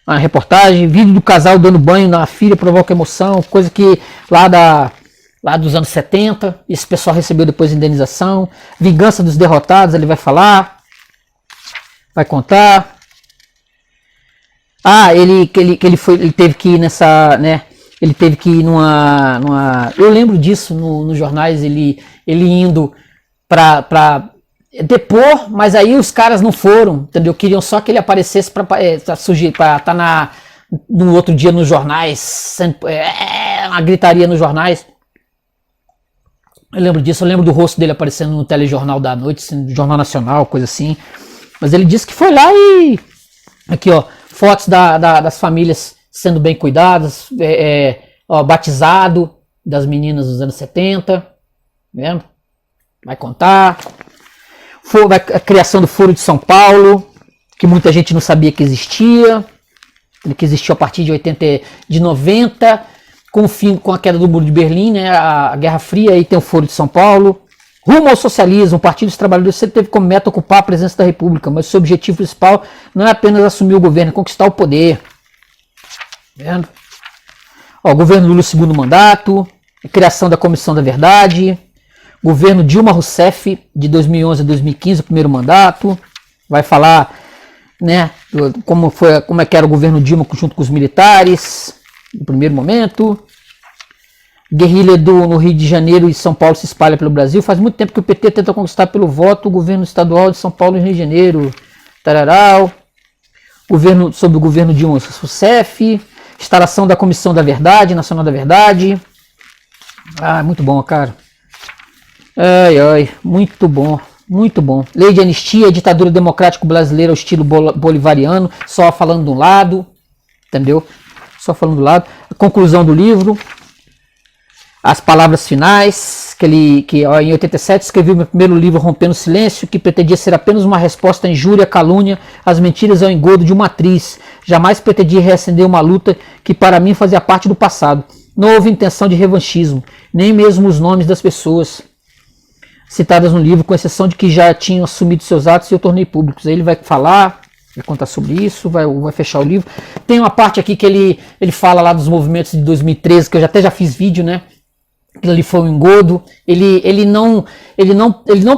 A reportagem, vídeo do casal dando banho na filha provoca emoção, coisa que lá dos anos 70, esse pessoal recebeu depois indenização. Vingança dos derrotados, ele vai falar, vai contar. Ele teve que ir nessa, né? Ele teve que ir numa. Eu lembro disso nos jornais, ele indo para depor, mas aí os caras não foram, entendeu? Queriam só que ele aparecesse para estar no outro dia nos jornais, uma gritaria nos jornais. Eu lembro disso, eu lembro do rosto dele aparecendo no telejornal da noite, assim, no Jornal Nacional, coisa assim. Mas ele disse que foi lá e... Aqui, ó, fotos das famílias sendo bem cuidadas, batizado das meninas dos anos 70, vendo? Vai contar. A criação do Foro de São Paulo, que muita gente não sabia que existia, que existiu a partir de 90, com a queda do Muro de Berlim, né, a Guerra Fria, aí tem o Foro de São Paulo. Rumo ao socialismo, o Partido dos Trabalhadores sempre teve como meta ocupar a presença da República, mas seu objetivo principal não é apenas assumir o governo, é conquistar o poder. Vendo? Ó, governo Lula, segundo mandato, a criação da Comissão da Verdade, governo Dilma Rousseff, de 2011 a 2015, o primeiro mandato. Vai falar, né, como é que era o governo Dilma junto com os militares, no primeiro momento. Guerrilha no Rio de Janeiro e São Paulo se espalha pelo Brasil. Faz muito tempo que o PT tenta conquistar pelo voto o governo estadual de São Paulo e Rio de Janeiro. Tararau. Sobre o governo Dilma Rousseff. Instalação da Comissão da Verdade, Nacional da Verdade. Ah, muito bom, cara. Ai, muito bom. Muito bom. Lei de anistia, ditadura democrática brasileira ao estilo bolivariano, só falando de um lado. Entendeu? Só falando do lado. A conclusão do livro. As palavras finais, que em 87 escreveu meu primeiro livro Rompendo o Silêncio, que pretendia ser apenas uma resposta à injúria, à calúnia, às mentiras e ao engodo de uma atriz. Jamais pretendia reacender uma luta que para mim fazia parte do passado. Não houve intenção de revanchismo, nem mesmo os nomes das pessoas citadas no livro, com exceção de que já tinham assumido seus atos e eu tornei públicos. Aí ele vai falar, vai contar sobre isso, vai fechar o livro. Tem uma parte aqui que ele fala lá dos movimentos de 2013, que eu até já fiz vídeo, né? Aquilo ali foi um engodo. Ele não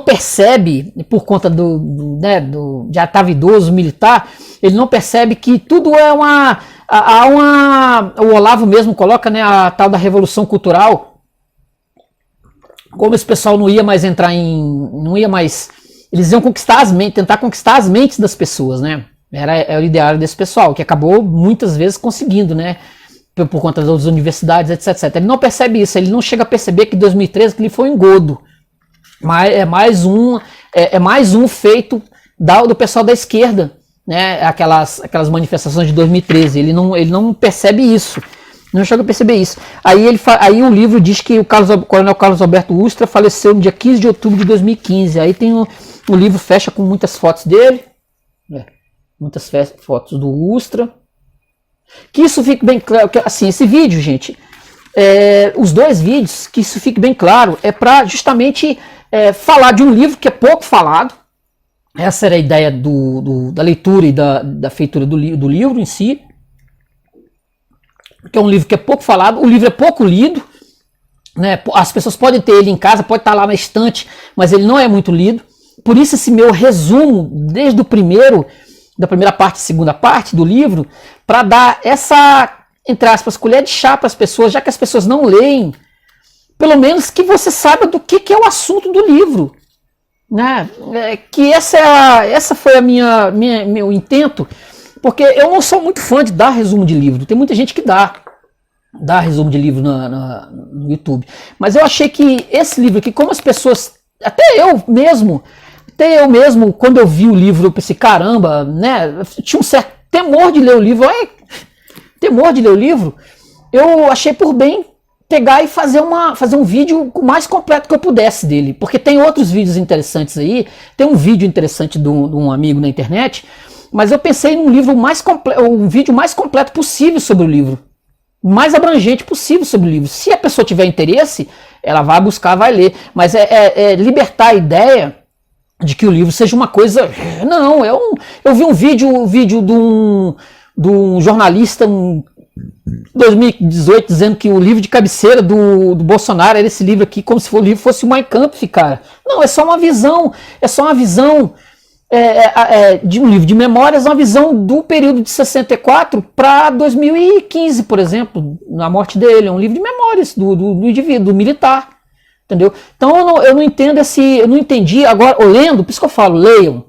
percebe, por conta do já estava idoso, militar, ele não percebe que tudo é o Olavo mesmo coloca, né, a tal da revolução cultural. Como esse pessoal não ia mais eles iam tentar conquistar as mentes das pessoas, né? Era o ideário desse pessoal, que acabou muitas vezes conseguindo, né? Por conta das universidades, etc. Ele não percebe isso, ele não chega a perceber que 2013 que ele foi um engodo. Mas é mais um feito do pessoal da esquerda, né? Aquelas manifestações de 2013. Ele não percebe isso. Não chega a perceber isso. Aí o livro diz que o Coronel Carlos Alberto Ustra faleceu no dia 15 de outubro de 2015. Aí tem o livro fecha com muitas fotos dele. Muitas fotos do Ustra. Que isso fique bem claro, assim, esse vídeo, gente, os dois vídeos, que isso fique bem claro, é para justamente falar de um livro que é pouco falado. Essa era a ideia da leitura e da feitura do livro em si, que é um livro que é pouco falado, o livro é pouco lido, né? As pessoas podem ter ele em casa, pode estar lá na estante, mas ele não é muito lido. Por isso esse meu resumo, desde o da primeira parte e segunda parte do livro, para dar essa, entre aspas, colher de chá para as pessoas, já que as pessoas não leem, pelo menos que você saiba do que é o assunto do livro, né? Que essa foi meu intento, porque eu não sou muito fã de dar resumo de livro, tem muita gente que dá resumo de livro no YouTube, mas eu achei que esse livro aqui, como as pessoas, até eu mesmo, quando eu vi o livro, eu pensei, caramba, né? Eu tinha um certo temor de ler o livro. Eu achei por bem pegar e fazer um vídeo o mais completo que eu pudesse dele. Porque tem outros vídeos interessantes aí. Tem um vídeo interessante de um amigo na internet. Mas eu pensei num livro um vídeo mais completo possível sobre o livro. Mais abrangente possível sobre o livro. Se a pessoa tiver interesse, ela vai buscar, vai ler. Mas libertar a ideia de que o livro seja uma coisa... Não, eu vi um vídeo de um jornalista em 2018 dizendo que o livro de cabeceira do Bolsonaro era esse livro aqui, como se o livro fosse o Mein Kampf, cara. Não, é só uma visão de um livro de memórias, uma visão do período de 64 para 2015, por exemplo, na morte dele. É um livro de memórias do indivíduo, do militar. Entendeu? Então eu não entendo eu não entendi, agora, lendo, por isso que eu falo, leiam,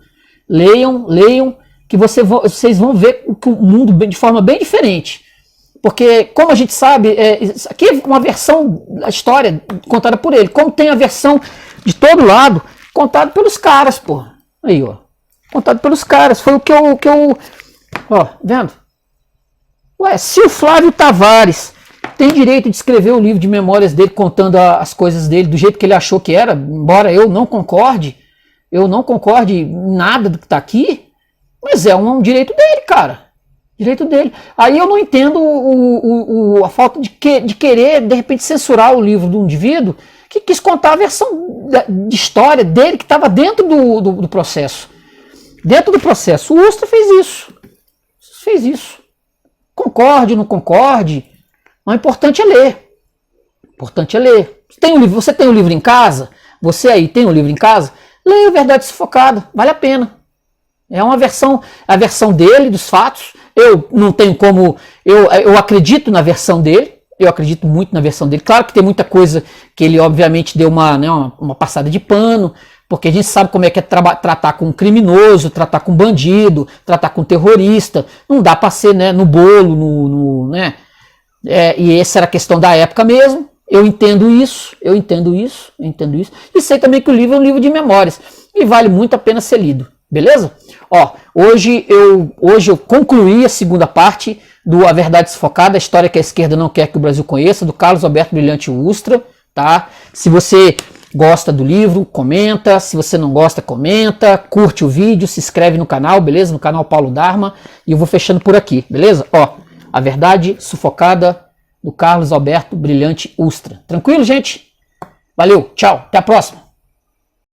que vocês vão ver o mundo de forma bem diferente. Porque, como a gente sabe, aqui é uma versão da história contada por ele, como tem a versão de todo lado, contada pelos caras, pô. Aí, ó. Contado pelos caras, foi o que eu ó, vendo? Ué, se o Flávio Tavares tem direito de escrever o livro de memórias dele, contando as coisas dele do jeito que ele achou que era, embora eu não concorde em nada do que está aqui, mas é um direito dele, cara. Direito dele. Aí eu não entendo a falta de querer, de repente, censurar o livro do indivíduo que quis contar a versão de história dele que estava dentro do processo. Dentro do processo. O Ustra fez isso. Concorde, não concorde, mas o importante é ler. Você tem o livro em casa? Você aí tem um livro em casa? Leia Verdade Sufocada, vale a pena. É uma versão, a versão dele, dos fatos. Eu não tenho como... Eu acredito na versão dele. Eu acredito muito na versão dele. Claro que tem muita coisa que ele, obviamente, deu uma passada de pano, porque a gente sabe como é que é tratar com um criminoso, tratar com um bandido, tratar com um terrorista. Não dá para ser, né, no bolo, né? E essa era a questão da época mesmo. Eu entendo isso. E sei também que o livro é um livro de memórias. E vale muito a pena ser lido. Beleza? Ó, hoje eu concluí a segunda parte do A Verdade Sufocada, a história que a esquerda não quer que o Brasil conheça, do Carlos Alberto Brilhante Ustra, tá? Se você gosta do livro, comenta. Se você não gosta, comenta. Curte o vídeo, se inscreve no canal, beleza? No canal Paulo Dharma. E eu vou fechando por aqui, beleza? Ó, A Verdade Sufocada, do Carlos Alberto Brilhante Ustra. Tranquilo, gente? Valeu, tchau, até a próxima.